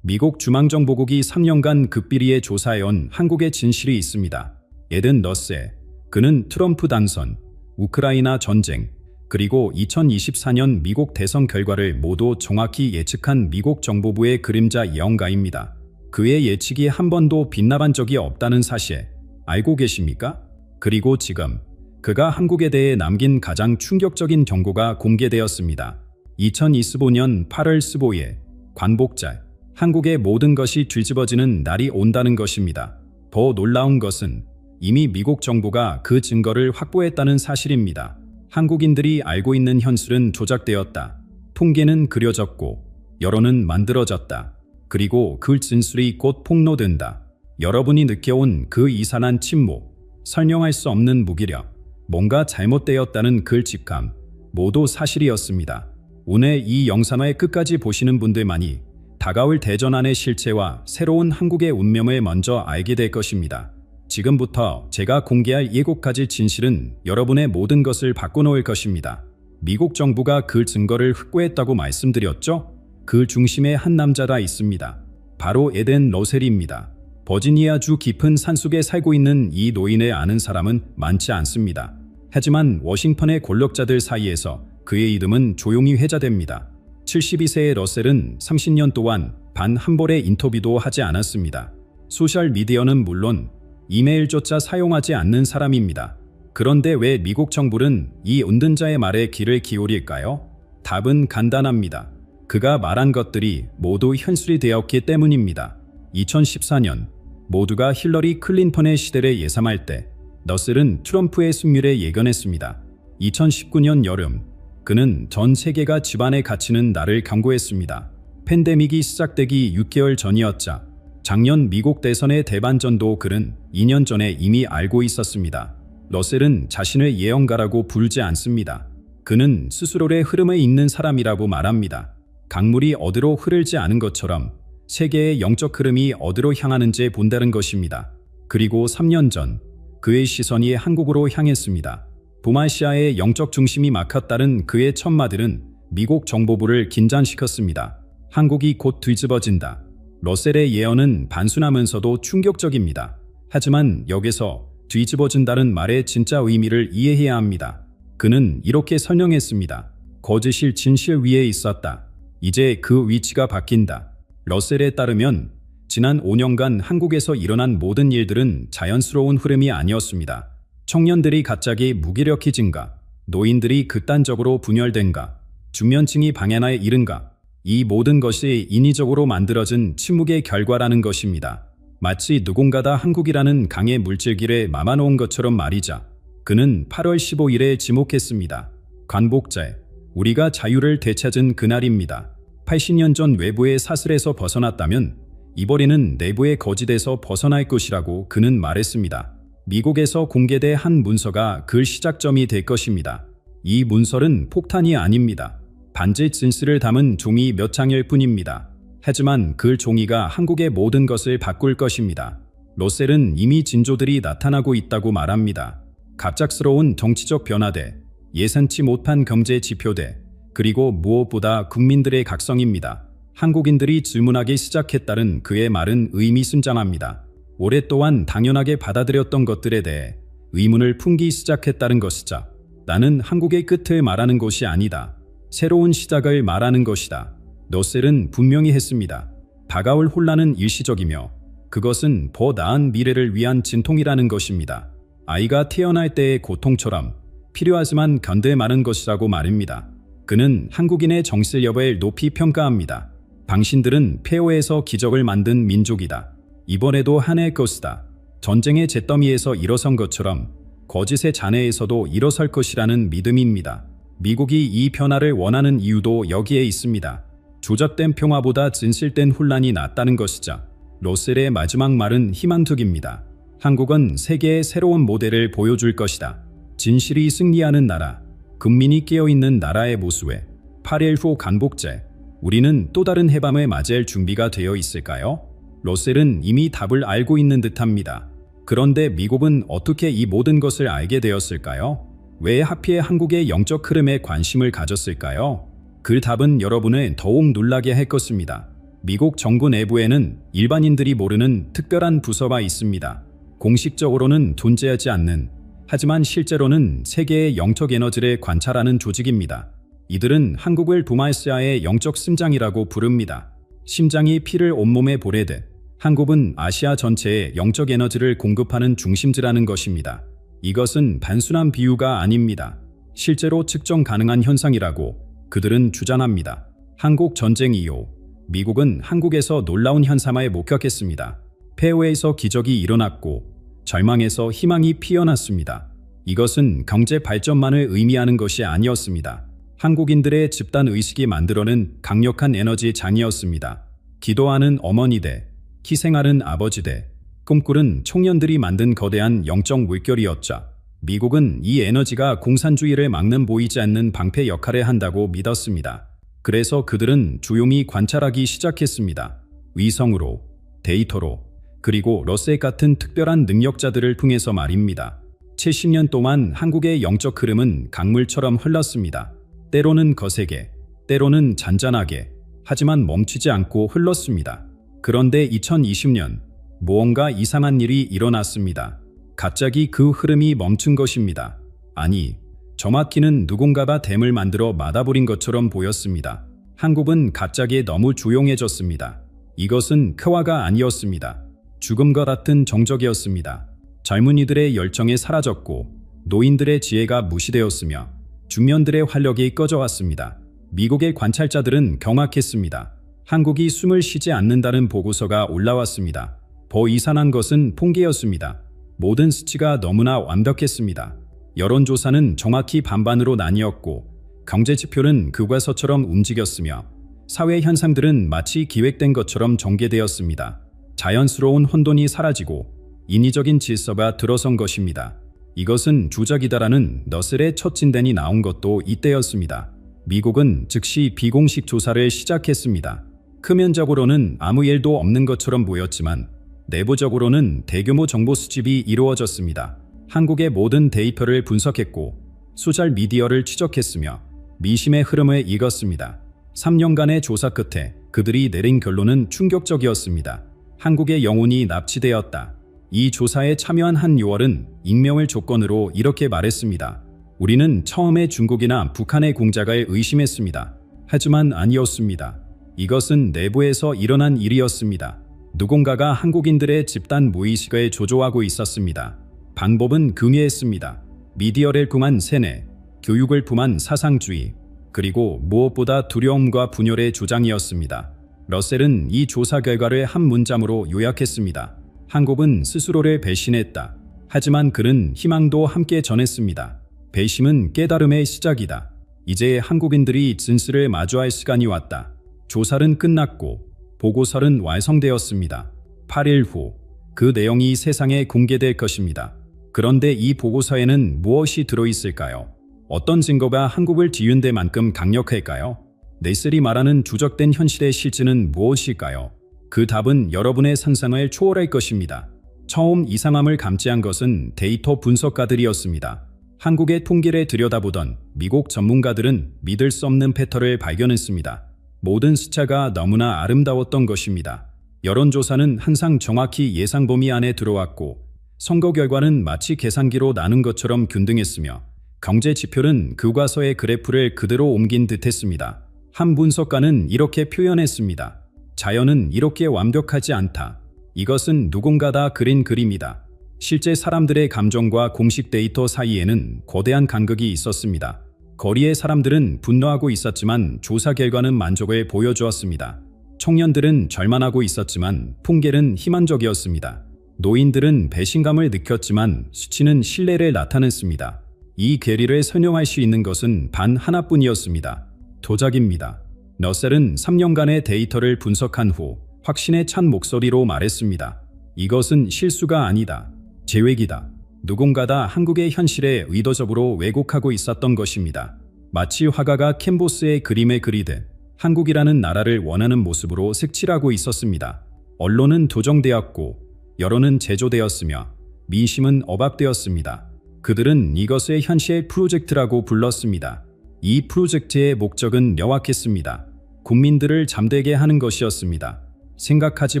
미국 중앙정보국이 3년간 극비리에 조사해온 한국의 진실이 있습니다. 에든 러셀, 그는 트럼프 당선, 우크라이나 전쟁, 그리고 2024년 미국 대선 결과를 모두 정확히 예측한 미국 정보부의 그림자 예언가입니다. 그의 예측이 한 번도 빗나간 적이 없다는 사실 알고 계십니까? 그리고 지금 그가 한국에 대해 남긴 가장 충격적인 경고가 공개되었습니다. 2025년 8월 15일 관복절, 한국의 모든 것이 뒤집어지는 날이 온다는 것입니다. 더 놀라운 것은 이미 미국 정부가 그 증거를 확보했다는 사실입니다. 한국인들이 알고 있는 현실은 조작되었다. 통계는 그려졌고 여론은 만들어졌다. 그리고 그 진술이 곧 폭로된다. 여러분이 느껴온 그 이상한 침묵, 설명할 수 없는 무기력, 뭔가 잘못되었다는 글직감, 모두 사실이었습니다. 오늘 이 영상을 끝까지 보시는 분들만이 다가올 대전 안의 실체와 새로운 한국의 운명을 먼저 알게 될 것입니다. 지금부터 제가 공개할 7가지 진실은 여러분의 모든 것을 바꿔놓을 것입니다. 미국 정부가 그 증거를 확보했다고 말씀드렸죠? 그 중심에 한 남자가 있습니다. 바로 에덴 러셀입니다. 버지니아주 깊은 산속에 살고 있는 이 노인을 아는 사람은 많지 않습니다. 하지만 워싱턴의 권력자들 사이에서 그의 이름은 조용히 회자됩니다. 72세의 러셀은 30년 동안 단 한 번의 인터뷰도 하지 않았습니다. 소셜미디어는 물론 이메일조차 사용하지 않는 사람입니다. 그런데 왜 미국 정부는 이 은둔자의 말에 귀를 기울일까요? 답은 간단합니다. 그가 말한 것들이 모두 현실이 되었기 때문입니다. 2014년 모두가 힐러리 클린턴의 시대를 예상할 때 러셀은 트럼프의 승리를 예견했습니다. 2019년 여름 그는 전 세계가 집안에 갇히는 날을 경고했습니다. 팬데믹이 시작되기 6개월 전이었자 작년 미국 대선의 대반전도 그는 2년 전에 이미 알고 있었습니다. 러셀은 자신을 예언가라고 부르지 않습니다. 그는 스스로의 흐름에 있는 사람이라고 말합니다. 강물이 어디로 흐르지 않은 것처럼 세계의 영적 흐름이 어디로 향하는지 본다는 것입니다. 그리고 3년 전 그의 시선이 한국으로 향했습니다. 북아시아의 영적 중심이 막혔다는 그의 첫 마디는 미국 정보부를 긴장시켰습니다. 한국이 곧 뒤집어진다. 러셀의 예언은 단순하면서도 충격적입니다. 하지만 여기서 뒤집어진다는 말의 진짜 의미를 이해해야 합니다. 그는 이렇게 설명했습니다. 거짓이 진실 위에 있었다. 이제 그 위치가 바뀐다. 러셀에 따르면 지난 5년간 한국에서 일어난 모든 일들은 자연스러운 흐름이 아니었습니다. 청년들이 갑자기 무기력해진가, 노인들이 극단적으로 분열된가, 중년층이 방해나에 이른가, 이 모든 것이 인위적으로 만들어진 침묵의 결과라는 것입니다. 마치 누군가가 한국이라는 강의 물질기를 막아놓은 것처럼 말이자. 그는 8월 15일에 지목했습니다. 관복제, 우리가 자유를 되찾은 그날입니다. 80년 전 외부의 사슬에서 벗어났다면 이번에는 내부의 거짓에서 벗어날 것이라고 그는 말했습니다. 미국에서 공개된 한 문서가 그 시작점이 될 것입니다. 이 문서는 폭탄이 아닙니다. 반지 진실을 담은 종이 몇 장일 뿐입니다. 하지만 그 종이가 한국의 모든 것을 바꿀 것입니다. 러셀은 이미 징조들이 나타나고 있다고 말합니다. 갑작스러운 정치적 변화대, 예상치 못한 경제 지표대, 그리고 무엇보다 국민들의 각성입니다. 한국인들이 질문하기 시작했다는 그의 말은 의미심장합니다. 오랫동안 당연하게 받아들였던 것들에 대해 의문을 품기 시작했다는 것이자 나는 한국의 끝을 말하는 것이 아니다. 새로운 시작을 말하는 것이다. 러셀은 분명히 했습니다. 다가올 혼란은 일시적이며 그것은 더 나은 미래를 위한 진통이라는 것입니다. 아이가 태어날 때의 고통처럼 필요하지만 견뎌 마는 것이라고 말입니다. 그는 한국인의 정신력을 높이 평가합니다. 당신들은 폐허에서 기적을 만든 민족이다. 이번에도 하나의 것이다. 전쟁의 잿더미에서 일어선 것처럼 거짓의 잔해에서도 일어설 것이라는 믿음입니다. 미국이 이 변화를 원하는 이유도 여기에 있습니다. 조작된 평화보다 진실된 혼란이 낫다는 것이자. 러셀의 마지막 말은 희망적입니다. 한국은 세계의 새로운 모델을 보여줄 것이다. 진실이 승리하는 나라, 국민이 깨어있는 나라의 모습에 8일 후 간복제, 우리는 또 다른 해방을 맞이할 준비가 되어 있을까요? 러셀은 이미 답을 알고 있는 듯합니다. 그런데 미국은 어떻게 이 모든 것을 알게 되었을까요? 왜 하필 한국의 영적 흐름에 관심을 가졌을까요? 그 답은 여러분을 더욱 놀라게 할 것입니다. 미국 정부 내부에는 일반인들이 모르는 특별한 부서가 있습니다. 공식적으로는 존재하지 않는, 하지만 실제로는 세계의 영적 에너지를 관찰하는 조직입니다. 이들은 한국을 북아시아의 영적 심장이라고 부릅니다. 심장이 피를 온몸에 보내듯 한국은 아시아 전체에 영적 에너지를 공급하는 중심지라는 것입니다. 이것은 단순한 비유가 아닙니다. 실제로 측정 가능한 현상이라고 그들은 주장합니다. 한국 전쟁 이후 미국은 한국에서 놀라운 현상을 목격했습니다. 폐허에서 기적이 일어났고 절망에서 희망이 피어났습니다. 이것은 경제 발전만을 의미하는 것이 아니었습니다. 한국인들의 집단 의식이 만들어낸 강력한 에너지 장이었습니다. 기도하는 어머니대, 희생하는 아버지대, 꿈꾸는 청년들이 만든 거대한 영적 물결이었죠. 미국은 이 에너지가 공산주의를 막는 보이지 않는 방패 역할을 한다고 믿었습니다. 그래서 그들은 조용히 관찰하기 시작했습니다. 위성으로, 데이터로, 그리고 러셀 같은 특별한 능력자들을 통해서 말입니다. 70년 동안 한국의 영적 흐름은 강물처럼 흘렀습니다. 때로는 거세게, 때로는 잔잔하게, 하지만 멈추지 않고 흘렀습니다. 그런데 2020년, 무언가 이상한 일이 일어났습니다. 갑자기 그 흐름이 멈춘 것입니다. 아니, 정확히는 누군가가 댐을 만들어 막아버린 것처럼 보였습니다. 한국은 갑자기 너무 조용해졌습니다. 이것은 쾌화가 아니었습니다. 죽음과 같은 정적이었습니다. 젊은이들의 열정이 사라졌고 노인들의 지혜가 무시되었으며 중년들의 활력이 꺼져왔습니다. 미국의 관찰자들은 경악했습니다. 한국이 숨을 쉬지 않는다는 보고서가 올라왔습니다. 더 이상한 것은 통계였습니다. 모든 수치가 너무나 완벽했습니다. 여론조사는 정확히 반반으로 나뉘었고 경제지표는 교과서처럼 움직였으며 사회 현상들은 마치 기획된 것처럼 전개되었습니다. 자연스러운 혼돈이 사라지고 인위적인 질서가 들어선 것입니다. 이것은 조작이다라는 너셀의 첫 진단이 나온 것도 이때였습니다. 미국은 즉시 비공식 조사를 시작했습니다. 표면적으로는 아무 일도 없는 것처럼 보였지만 내부적으로는 대규모 정보 수집이 이루어졌습니다. 한국의 모든 데이터를 분석했고 소셜미디어를 추적했으며 민심의 흐름을 읽었습니다. 3년간의 조사 끝에 그들이 내린 결론은 충격적이었습니다. 한국의 영혼이 납치되었다. 이 조사에 참여한 한 요월은 익명을 조건으로 이렇게 말했습니다. 우리는 처음에 중국이나 북한의 공작을 의심했습니다. 하지만 아니었습니다. 이것은 내부에서 일어난 일이었습니다. 누군가가 한국인들의 집단 무의식을 조종하고 있었습니다. 방법은 경이했습니다. 미디어를 통한 세뇌, 교육을 품은 사상주의, 그리고 무엇보다 두려움과 분열의 조장이었습니다. 러셀은 이 조사 결과를 한 문장으로 요약했습니다. 한국은 스스로를 배신했다. 하지만 그는 희망도 함께 전했습니다. 배심은 깨달음의 시작이다. 이제 한국인들이 진실을 마주할 시간이 왔다. 조사는 끝났고 보고서는 완성되었습니다. 8일 후 그 내용이 세상에 공개될 것입니다. 그런데 이 보고서에는 무엇이 들어있을까요? 어떤 증거가 한국을 뒤흔들 만큼 강력할까요? 넷셀이 말하는 조작된 현실의 실체는 무엇일까요? 그 답은 여러분의 상상을 초월할 것입니다. 처음 이상함을 감지한 것은 데이터 분석가들이었습니다. 한국의 통계를 들여다보던 미국 전문가들은 믿을 수 없는 패턴을 발견했습니다. 모든 숫자가 너무나 아름다웠던 것입니다. 여론조사는 항상 정확히 예상 범위 안에 들어왔고 선거 결과는 마치 계산기로 나눈 것처럼 균등했으며 경제 지표는 교과서의 그래프를 그대로 옮긴 듯했습니다. 한 분석가는 이렇게 표현했습니다. 자연은 이렇게 완벽하지 않다. 이것은 누군가가 그린 그림이다. 실제 사람들의 감정과 공식 데이터 사이에는 거대한 간극이 있었습니다. 거리의 사람들은 분노하고 있었지만 조사 결과는 만족을 보여주었습니다. 청년들은 절망하고 있었지만 통계는 희망적이었습니다. 노인들은 배신감을 느꼈지만 수치는 신뢰를 나타냈습니다. 이 괴리를 설명할 수 있는 것은 단 하나뿐이었습니다. 조작입니다. 러셀은 3년간의 데이터를 분석한 후 확신에 찬 목소리로 말했습니다. 이것은 실수가 아니다. 계획이다. 누군가가 한국의 현실에 의도적으로 왜곡하고 있었던 것입니다. 마치 화가가 캔버스에 그림을 그리듯 한국이라는 나라를 원하는 모습으로 색칠하고 있었습니다. 언론은 조정되었고 여론은 제조되었으며 민심은 억압되었습니다. 그들은 이것을 현실 프로젝트라고 불렀습니다. 이 프로젝트의 목적은 명확했습니다. 국민들을 잠들게 하는 것이었습니다. 생각하지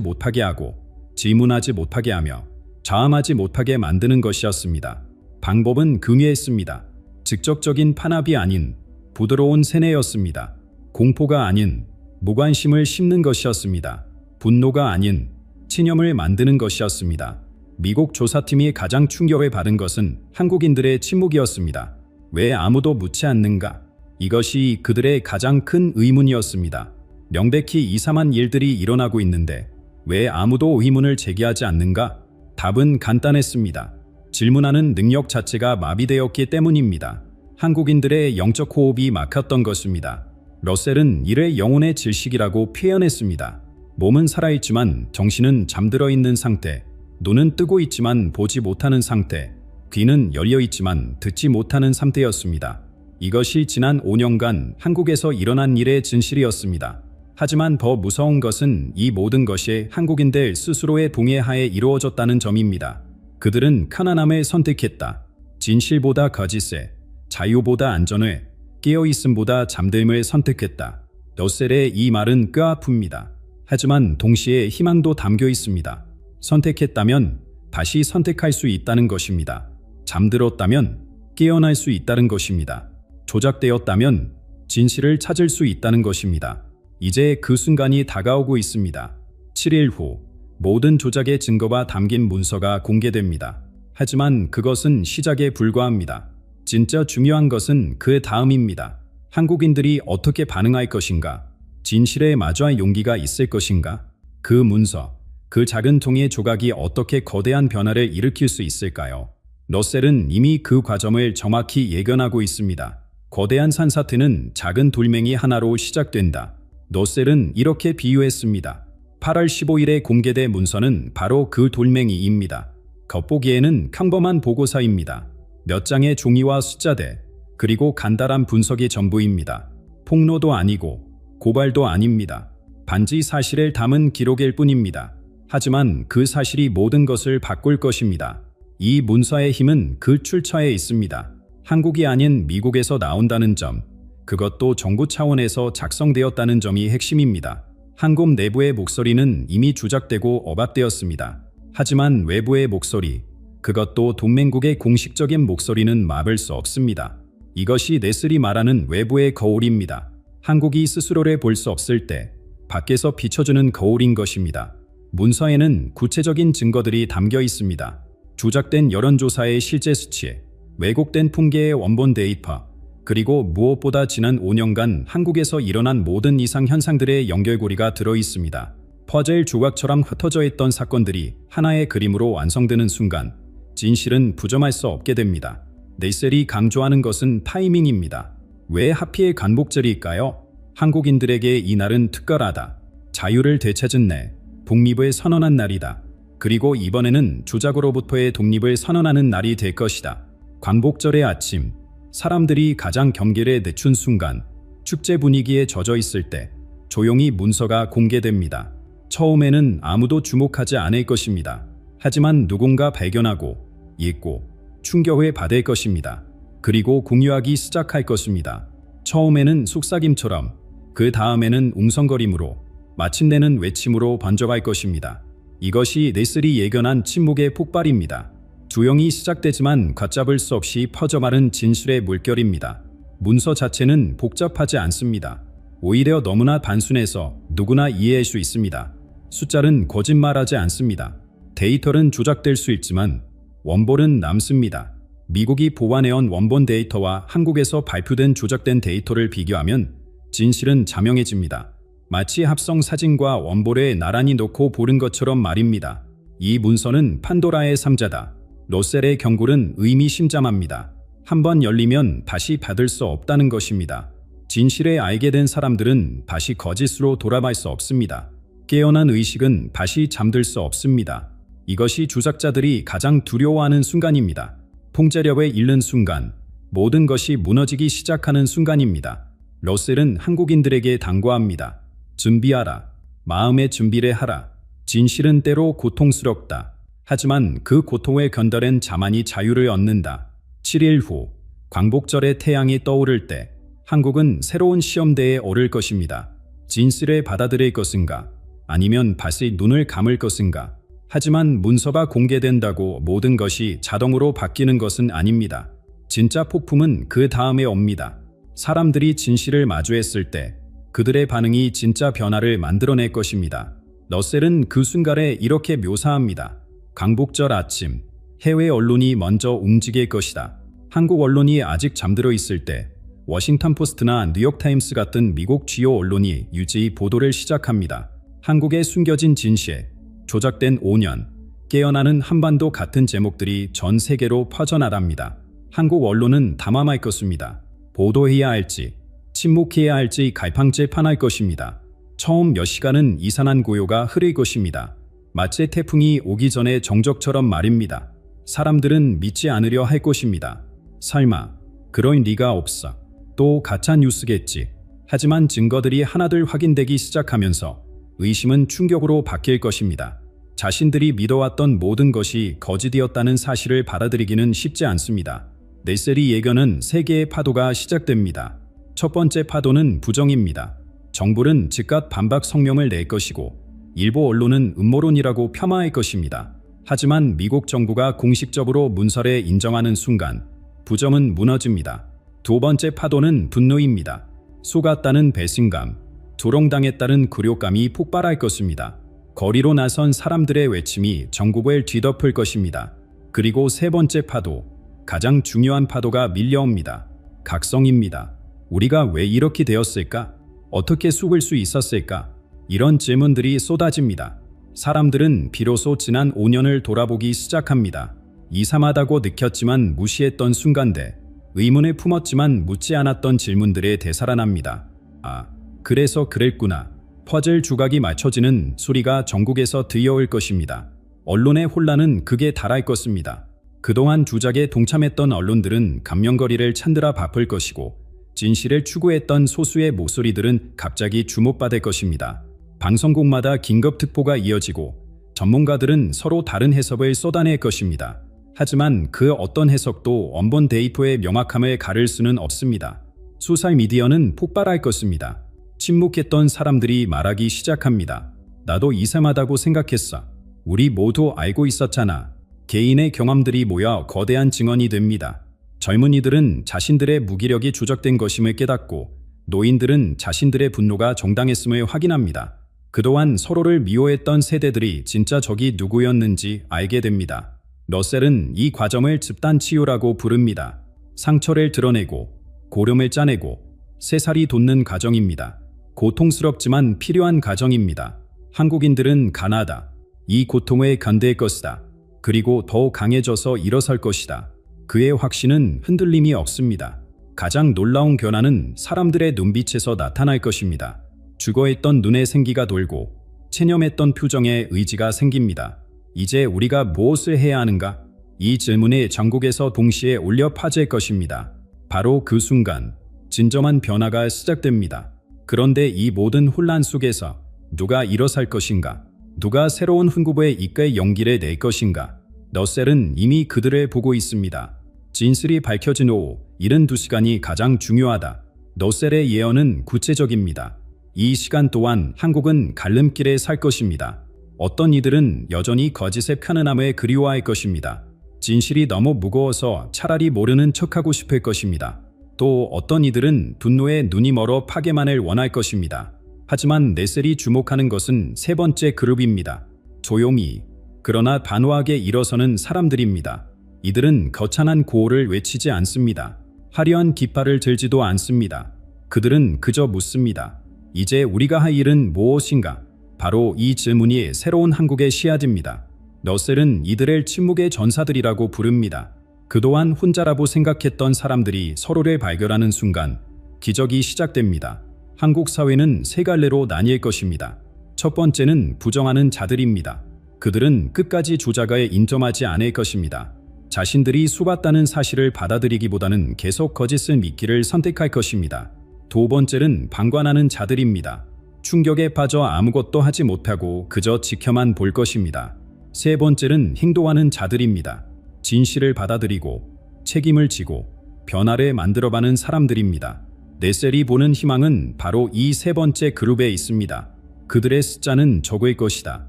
못하게 하고 질문하지 못하게 하며 자음하지 못하게 만드는 것이었습니다. 방법은 경이했습니다. 직접적인 탄압이 아닌 부드러운 세뇌였습니다. 공포가 아닌 무관심을 심는 것이었습니다. 분노가 아닌 친염을 만드는 것이었습니다. 미국 조사팀이 가장 충격을 받은 것은 한국인들의 침묵이었습니다. 왜 아무도 묻지 않는가? 이것이 그들의 가장 큰 의문이었습니다. 명백히 이상한 일들이 일어나고 있는데 왜 아무도 의문을 제기하지 않는가? 답은 간단했습니다. 질문하는 능력 자체가 마비되었기 때문입니다. 한국인들의 영적 호흡이 막혔던 것입니다. 러셀은 이를 영혼의 질식이라고 표현했습니다. 몸은 살아있지만 정신은 잠들어 있는 상태, 눈은 뜨고 있지만 보지 못하는 상태, 귀는 열려 있지만 듣지 못하는 상태였습니다. 이것이 지난 5년간 한국에서 일어난 일의 진실이었습니다. 하지만 더 무서운 것은 이 모든 것이 한국인들 스스로의 동의하에 이루어졌다는 점입니다. 그들은 편안함을 선택했다. 진실보다 거짓을, 자유보다 안전을, 깨어있음보다 잠듦을 선택했다. 러셀의 이 말은 뼈아픕니다. 하지만 동시에 희망도 담겨 있습니다. 선택했다면 다시 선택할 수 있다는 것입니다. 잠들었다면 깨어날 수 있다는 것입니다. 조작되었다면 진실을 찾을 수 있다는 것입니다. 이제 그 순간이 다가오고 있습니다. 7일 후 모든 조작의 증거가 담긴 문서가 공개됩니다. 하지만 그것은 시작에 불과합니다. 진짜 중요한 것은 그 다음입니다. 한국인들이 어떻게 반응할 것인가? 진실에 마주할 용기가 있을 것인가? 그 문서, 그 작은 종이의 조각이 어떻게 거대한 변화를 일으킬 수 있을까요? 러셀은 이미 그 과정을 정확히 예견하고 있습니다. 거대한 산사태는 작은 돌멩이 하나로 시작된다. 러셀은 이렇게 비유했습니다. 8월 15일에 공개된 문서는 바로 그 돌멩이입니다. 겉보기에는 평범한 보고서입니다. 몇 장의 종이와 숫자대, 그리고 간단한 분석이 전부입니다. 폭로도 아니고 고발도 아닙니다. 단지 사실을 담은 기록일 뿐입니다. 하지만 그 사실이 모든 것을 바꿀 것입니다. 이 문서의 힘은 그 출처에 있습니다. 한국이 아닌 미국에서 나온다는 점, 그것도 정부 차원에서 작성되었다는 점이 핵심입니다. 한국 내부의 목소리는 이미 조작되고 억압되었습니다. 하지만 외부의 목소리, 그것도 동맹국의 공식적인 목소리는 막을 수 없습니다. 이것이 네슬이 말하는 외부의 거울입니다. 한국이 스스로를 볼 수 없을 때 밖에서 비춰주는 거울인 것입니다. 문서에는 구체적인 증거들이 담겨 있습니다. 조작된 여론조사의 실제 수치, 왜곡된 통계의 원본 데이터, 그리고 무엇보다 지난 5년간 한국에서 일어난 모든 이상 현상들의 연결고리가 들어 있습니다. 퍼즐 조각처럼 흩어져 있던 사건들이 하나의 그림으로 완성되는 순간 진실은 부정할 수 없게 됩니다. 네셀이 강조하는 것은 타이밍입니다. 왜 하필 간복절일까요? 한국인들에게 이날은 특별하다. 자유를 되찾은 날, 독립을 선언한 날이다. 그리고 이번에는 조작으로부터의 독립을 선언하는 날이 될 것이다. 광복절의 아침, 사람들이 가장 경계를 늦춘 순간, 축제 분위기에 젖어 있을 때 조용히 문서가 공개됩니다. 처음에는 아무도 주목하지 않을 것입니다. 하지만 누군가 발견하고 읽고 충격을 받을 것입니다. 그리고 공유하기 시작할 것입니다. 처음에는 속삭임처럼, 그 다음에는 웅성거림으로, 마침내는 외침으로 번져갈 것입니다. 이것이 네슬이 예견한 침묵의 폭발입니다. 조용히 시작되지만 걷잡을 수 없이 퍼져마른 진실의 물결입니다. 문서 자체는 복잡하지 않습니다. 오히려 너무나 단순해서 누구나 이해할 수 있습니다. 숫자는 거짓말하지 않습니다. 데이터는 조작될 수 있지만 원본은 남습니다. 미국이 보관해온 원본 데이터와 한국에서 발표된 조작된 데이터를 비교하면 진실은 자명해집니다. 마치 합성 사진과 원본을 나란히 놓고 보는 것처럼 말입니다. 이 문서는 판도라의 상자다. 러셀의 경골은 의미심장합니다. 한번 열리면 다시 받을 수 없다는 것입니다. 진실을 알게 된 사람들은 다시 거짓으로 돌아갈 수 없습니다. 깨어난 의식은 다시 잠들 수 없습니다. 이것이 조작자들이 가장 두려워하는 순간입니다. 통제력을 잃는 순간, 모든 것이 무너지기 시작하는 순간입니다. 러셀은 한국인들에게 당부합니다. 준비하라. 마음의 준비를 하라. 진실은 때로 고통스럽다. 하지만 그 고통을 견뎌낸 자만이 자유를 얻는다. 7일 후, 광복절의 태양이 떠오를 때 한국은 새로운 시험대에 오를 것입니다. 진실을 받아들일 것인가? 아니면 다시 눈을 감을 것인가? 하지만 문서가 공개된다고 모든 것이 자동으로 바뀌는 것은 아닙니다. 진짜 폭풍은 그 다음에 옵니다. 사람들이 진실을 마주했을 때 그들의 반응이 진짜 변화를 만들어낼 것입니다. 러셀은 그 순간에 이렇게 묘사합니다. 광복절 아침, 해외 언론이 먼저 움직일 것이다. 한국 언론이 아직 잠들어 있을 때 워싱턴 포스트나 뉴욕타임스 같은 미국 주요 언론이 유지히 보도를 시작합니다. 한국의 숨겨진 진실, 조작된 5년, 깨어나는 한반도 같은 제목들이 전 세계로 퍼져나갑니다. 한국 언론은 담아말 것입니다. 보도해야 할지, 침묵해야 할지 갈팡질팡할 것입니다. 처음 몇 시간은 이산한 고요가 흐를 것입니다. 마치 태풍이 오기 전에 정적처럼 말입니다. 사람들은 믿지 않으려 할 것입니다. 설마, 그럴 리가 없어. 또 가짜 뉴스겠지. 하지만 증거들이 하나둘 확인되기 시작하면서 의심은 충격으로 바뀔 것입니다. 자신들이 믿어왔던 모든 것이 거짓이었다는 사실을 받아들이기는 쉽지 않습니다. 네셀이 예견은 세 개의 파도가 시작됩니다. 첫 번째 파도는 부정입니다. 정부는 즉각 반박 성명을 낼 것이고 일부 언론은 음모론이라고 폄하할 것입니다. 하지만 미국 정부가 공식적으로 문서를 인정하는 순간 부정은 무너집니다. 두 번째 파도는 분노입니다. 속았다는 배신감, 조롱당했다는 굴욕감이 폭발할 것입니다. 거리로 나선 사람들의 외침이 전국을 뒤덮을 것입니다. 그리고 세 번째 파도, 가장 중요한 파도가 밀려옵니다. 각성입니다. 우리가 왜 이렇게 되었을까? 어떻게 속을 수 있었을까? 이런 질문들이 쏟아집니다. 사람들은 비로소 지난 5년을 돌아보기 시작합니다. 이상하다고 느꼈지만 무시했던 순간들, 의문을 품었지만 묻지 않았던 질문들에 되살아납니다. 아, 그래서 그랬구나. 퍼즐 조각이 맞춰지는 소리가 전국에서 들려올 것입니다. 언론의 혼란은 극에 달할 것입니다. 그동안 조작에 동참했던 언론들은 감명거리를 찾느라 바쁠 것이고 진실을 추구했던 소수의 목소리들은 갑자기 주목받을 것입니다. 방송국마다 긴급특보가 이어지고 전문가들은 서로 다른 해석을 쏟아낼 것입니다. 하지만 그 어떤 해석도 원본 데이터의 명확함을 가를 수는 없습니다. 소셜미디어는 폭발할 것입니다. 침묵했던 사람들이 말하기 시작합니다. 나도 이상하다고 생각했어. 우리 모두 알고 있었잖아. 개인의 경험들이 모여 거대한 증언이 됩니다. 젊은이들은 자신들의 무기력이 조작된 것임을 깨닫고 노인들은 자신들의 분노가 정당했음을 확인합니다. 그동안 서로를 미워했던 세대들이 진짜 적이 누구였는지 알게 됩니다. 러셀은 이 과정을 집단 치유라고 부릅니다. 상처를 드러내고 고름을 짜내고 새살이 돋는 과정입니다. 고통스럽지만 필요한 과정입니다. 한국인들은 강하다. 이 고통에 견딜 것이다. 그리고 더 강해져서 일어설 것이다. 그의 확신은 흔들림이 없습니다. 가장 놀라운 변화는 사람들의 눈빛에서 나타날 것입니다. 죽어있던 눈에 생기가 돌고 체념했던 표정에 의지가 생깁니다. 이제 우리가 무엇을 해야 하는가? 이 질문이 전국에서 동시에 울려 퍼질 것입니다. 바로 그 순간 진정한 변화가 시작됩니다. 그런데 이 모든 혼란 속에서 누가 일어설 것인가? 누가 새로운 흥국에 이끌 용기를 낼 것인가? 러셀은 이미 그들을 보고 있습니다. 진실이 밝혀진 후 72시간이 가장 중요하다. 러셀의 예언은 구체적입니다. 이 시간 동안 한국은 갈림길에 살 것입니다. 어떤 이들은 여전히 거짓의 편안함을 그리워할 것입니다. 진실이 너무 무거워서 차라리 모르는 척하고 싶을 것입니다. 또 어떤 이들은 분노에 눈이 멀어 파괴만을 원할 것입니다. 하지만 넷셀이 주목하는 것은 세 번째 그룹입니다. 조용히 그러나 단호하게 일어서는 사람들입니다. 이들은 거창한 구호를 외치지 않습니다. 화려한 깃발을 들지도 않습니다. 그들은 그저 묻습니다. 이제 우리가 할 일은 무엇인가? 바로 이 질문이 새로운 한국의 씨앗입니다. 러셀은 이들을 침묵의 전사들이라고 부릅니다. 그동안 혼자라고 생각했던 사람들이 서로를 발견하는 순간 기적이 시작됩니다. 한국 사회는 세 갈래로 나뉠 것입니다. 첫 번째는 부정하는 자들입니다. 그들은 끝까지 조작을 인정하지 않을 것입니다. 자신들이 속았다는 사실을 받아들이기보다는 계속 거짓을 믿기를 선택할 것입니다. 두 번째는 방관하는 자들입니다. 충격에 빠져 아무것도 하지 못하고 그저 지켜만 볼 것입니다. 세 번째는 행동하는 자들입니다. 진실을 받아들이고 책임을 지고 변화를 만들어가는 사람들입니다. 넷셀이 보는 희망은 바로 이 세 번째 그룹에 있습니다. 그들의 숫자는 적을 것이다.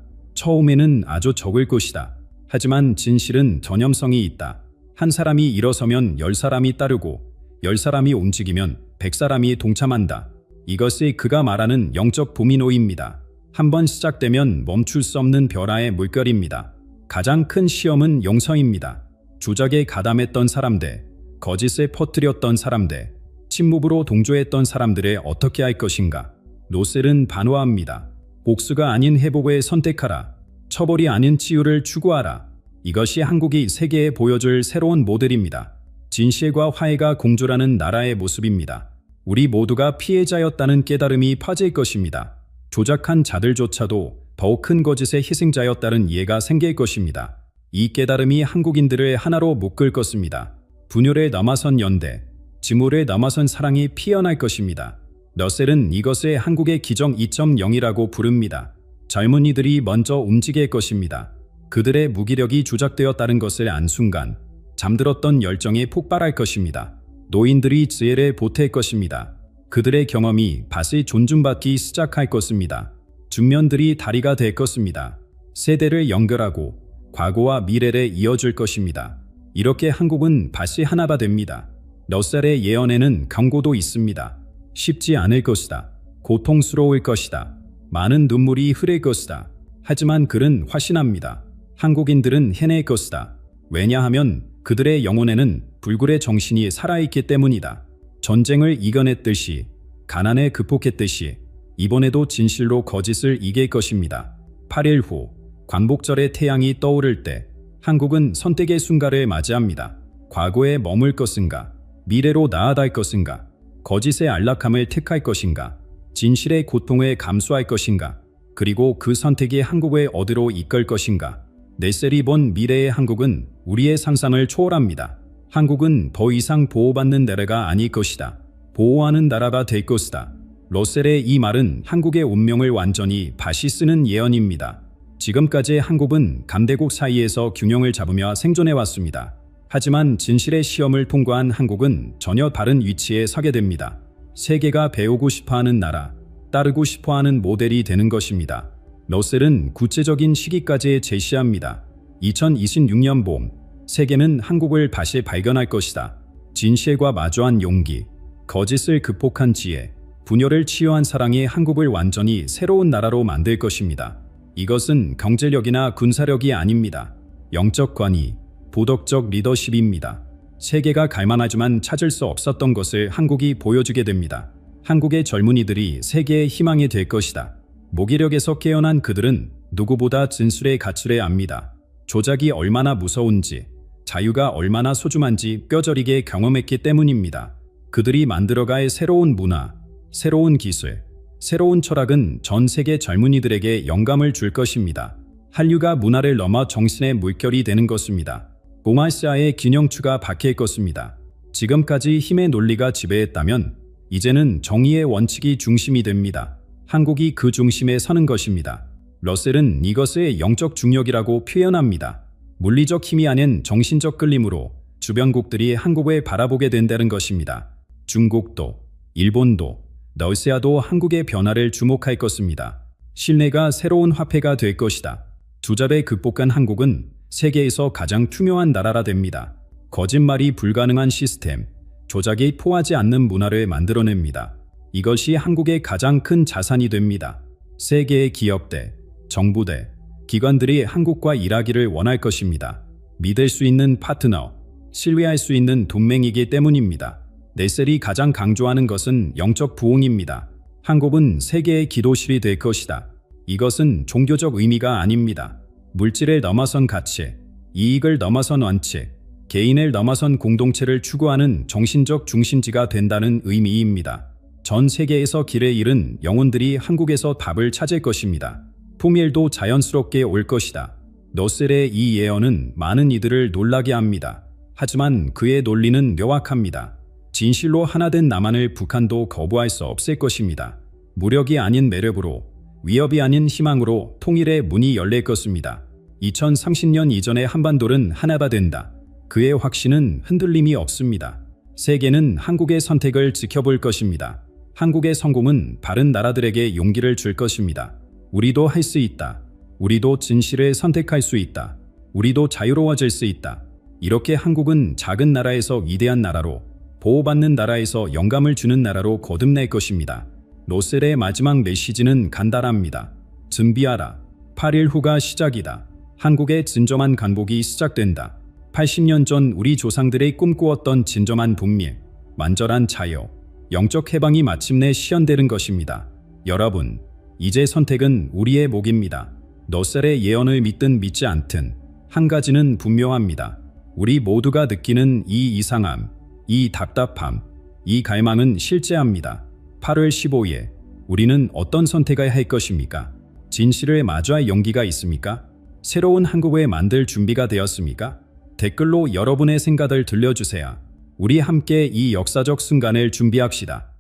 처음에는 아주 적을 것이다. 하지만 진실은 전염성이 있다. 한 사람이 일어서면 10사람이 따르고 10사람이 움직이면 100사람이 동참한다. 이것이 그가 말하는 영적 도미노입니다. 한번 시작되면 멈출 수 없는 벼라의 물결입니다. 가장 큰 시험은 영성입니다. 조작에 가담했던 사람들, 거짓을 퍼뜨렸던 사람들, 침묵으로 동조했던 사람들을 어떻게 할 것인가? 러셀은 반화합니다. 복수가 아닌 회복을 선택하라. 처벌이 아닌 치유를 추구하라. 이것이 한국이 세계에 보여줄 새로운 모델입니다. 진실과 화해가 공존하는 나라의 모습입니다. 우리 모두가 피해자였다는 깨달음이 퍼질 것입니다. 조작한 자들조차도 더욱 큰 거짓의 희생자였다는 이해가 생길 것입니다. 이 깨달음이 한국인들을 하나로 묶을 것입니다. 분열에 넘어선 연대, 지물에 넘어선 사랑이 피어날 것입니다. 러셀은 이것을 한국의 기적 2.0이라고 부릅니다. 젊은이들이 먼저 움직일 것입니다. 그들의 무기력이 조작되었다는 것을 안 순간 잠들었던 열정이 폭발할 것입니다. 노인들이 지혜를 보탤 것입니다. 그들의 경험이 다시 존중받기 시작할 것입니다. 중년들이 다리가 될 것입니다. 세대를 연결하고 과거와 미래를 이어줄 것입니다. 이렇게 한국은 다시 하나가 됩니다. 러셀의 예언에는 경고도 있습니다. 쉽지 않을 것이다. 고통스러울 것이다. 많은 눈물이 흐를 것이다. 하지만 그는 확신합니다. 한국인들은 해낼 것이다. 왜냐하면 그들의 영혼에는 불굴의 정신이 살아있기 때문이다. 전쟁을 이겨냈듯이, 가난을 극복했듯이 이번에도 진실로 거짓을 이길 것입니다. 8일 후 광복절의 태양이 떠오를 때 한국은 선택의 순간을 맞이합니다. 과거에 머물 것인가? 미래로 나아갈 것인가? 거짓의 안락함을 택할 것인가? 진실의 고통을 감수할 것인가? 그리고 그 선택이 한국을 어디로 이끌 것인가? 넷셀이 본 미래의 한국은 우리의 상상을 초월합니다. 한국은 더 이상 보호받는 나라가 아닐 것이다. 보호하는 나라가 될 것이다. 러셀의 이 말은 한국의 운명을 완전히 다시 쓰는 예언입니다. 지금까지 한국은 강대국 사이에서 균형을 잡으며 생존해 왔습니다. 하지만 진실의 시험을 통과한 한국은 전혀 다른 위치에 서게 됩니다. 세계가 배우고 싶어하는 나라, 따르고 싶어하는 모델이 되는 것입니다. 러셀은 구체적인 시기까지 제시합니다. 2026년 봄, 세계는 한국을 다시 발견할 것이다. 진실과 마주한 용기, 거짓을 극복한 지혜, 분열을 치유한 사랑이 한국을 완전히 새로운 나라로 만들 것입니다. 이것은 경제력이나 군사력이 아닙니다. 영적 권위, 도덕적 리더십입니다. 세계가 갈망하지만 찾을 수 없었던 것을 한국이 보여주게 됩니다. 한국의 젊은이들이 세계의 희망이 될 것이다. 무기력에서 깨어난 그들은 누구보다 진술의 가치를 압니다. 조작이 얼마나 무서운지, 자유가 얼마나 소중한지 뼈저리게 경험했기 때문입니다. 그들이 만들어갈 새로운 문화, 새로운 기술, 새로운 철학은 전 세계 젊은이들에게 영감을 줄 것입니다. 한류가 문화를 넘어 정신의 물결이 되는 것입니다. 봉화시아의 균형추가 바뀔 것입니다. 지금까지 힘의 논리가 지배했다면 이제는 정의의 원칙이 중심이 됩니다. 한국이 그 중심에 서는 것입니다. 러셀은 이것을 영적 중력이라고 표현합니다. 물리적 힘이 아닌 정신적 끌림으로 주변국들이 한국을 바라보게 된다는 것입니다. 중국도, 일본도, 러시아도 한국의 변화를 주목할 것입니다. 신뢰가 새로운 화폐가 될 것이다. 두자를 극복한 한국은 세계에서 가장 투명한 나라라 됩니다. 거짓말이 불가능한 시스템, 조작이 포하지 않는 문화를 만들어냅니다. 이것이 한국의 가장 큰 자산이 됩니다. 세계의 기업들, 정부들, 기관들이 한국과 일하기를 원할 것입니다. 믿을 수 있는 파트너, 신뢰할 수 있는 동맹이기 때문입니다. 러셀이 가장 강조하는 것은 영적 부흥입니다. 한국은 세계의 기도실이 될 것이다. 이것은 종교적 의미가 아닙니다. 물질을 넘어선 가치, 이익을 넘어선 원칙, 개인을 넘어선 공동체를 추구하는 정신적 중심지가 된다는 의미입니다. 전 세계에서 길을 잃은 영혼들이 한국에서 답을 찾을 것입니다. 통일도 자연스럽게 올 것이다. 러셀의 이 예언은 많은 이들을 놀라게 합니다. 하지만 그의 논리는 명확합니다. 진실로 하나된 남한을 북한도 거부할 수 없을 것입니다. 무력이 아닌 매력으로, 위협이 아닌 희망으로 통일의 문이 열릴 것입니다. 2030년 이전의 한반도는 하나가 된다. 그의 확신은 흔들림이 없습니다. 세계는 한국의 선택을 지켜볼 것입니다. 한국의 성공은 다른 나라들에게 용기를 줄 것입니다. 우리도 할 수 있다. 우리도 진실을 선택할 수 있다. 우리도 자유로워질 수 있다. 이렇게 한국은 작은 나라에서 위대한 나라로, 보호받는 나라에서 영감을 주는 나라로 거듭날 것입니다. 러셀의 마지막 메시지는 간단합니다. 준비하라. 8일 후가 시작이다. 한국의 진정한 간복이 시작된다. 80년 전 우리 조상들이 꿈꾸었던 진정한 분밀, 완전한 자유, 영적 해방이 마침내 실현되는 것입니다. 여러분, 이제 선택은 우리의 몫입니다. 러셀의 예언을 믿든 믿지 않든 한 가지는 분명합니다. 우리 모두가 느끼는 이 이상함, 이 답답함, 이 갈망은 실제합니다. 8월 15일, 우리는 어떤 선택을 할 것입니까? 진실을 마주할 용기가 있습니까? 새로운 한국을 만들 준비가 되었습니까? 댓글로 여러분의 생각을 들려주세요. 우리 함께 이 역사적 순간을 준비합시다.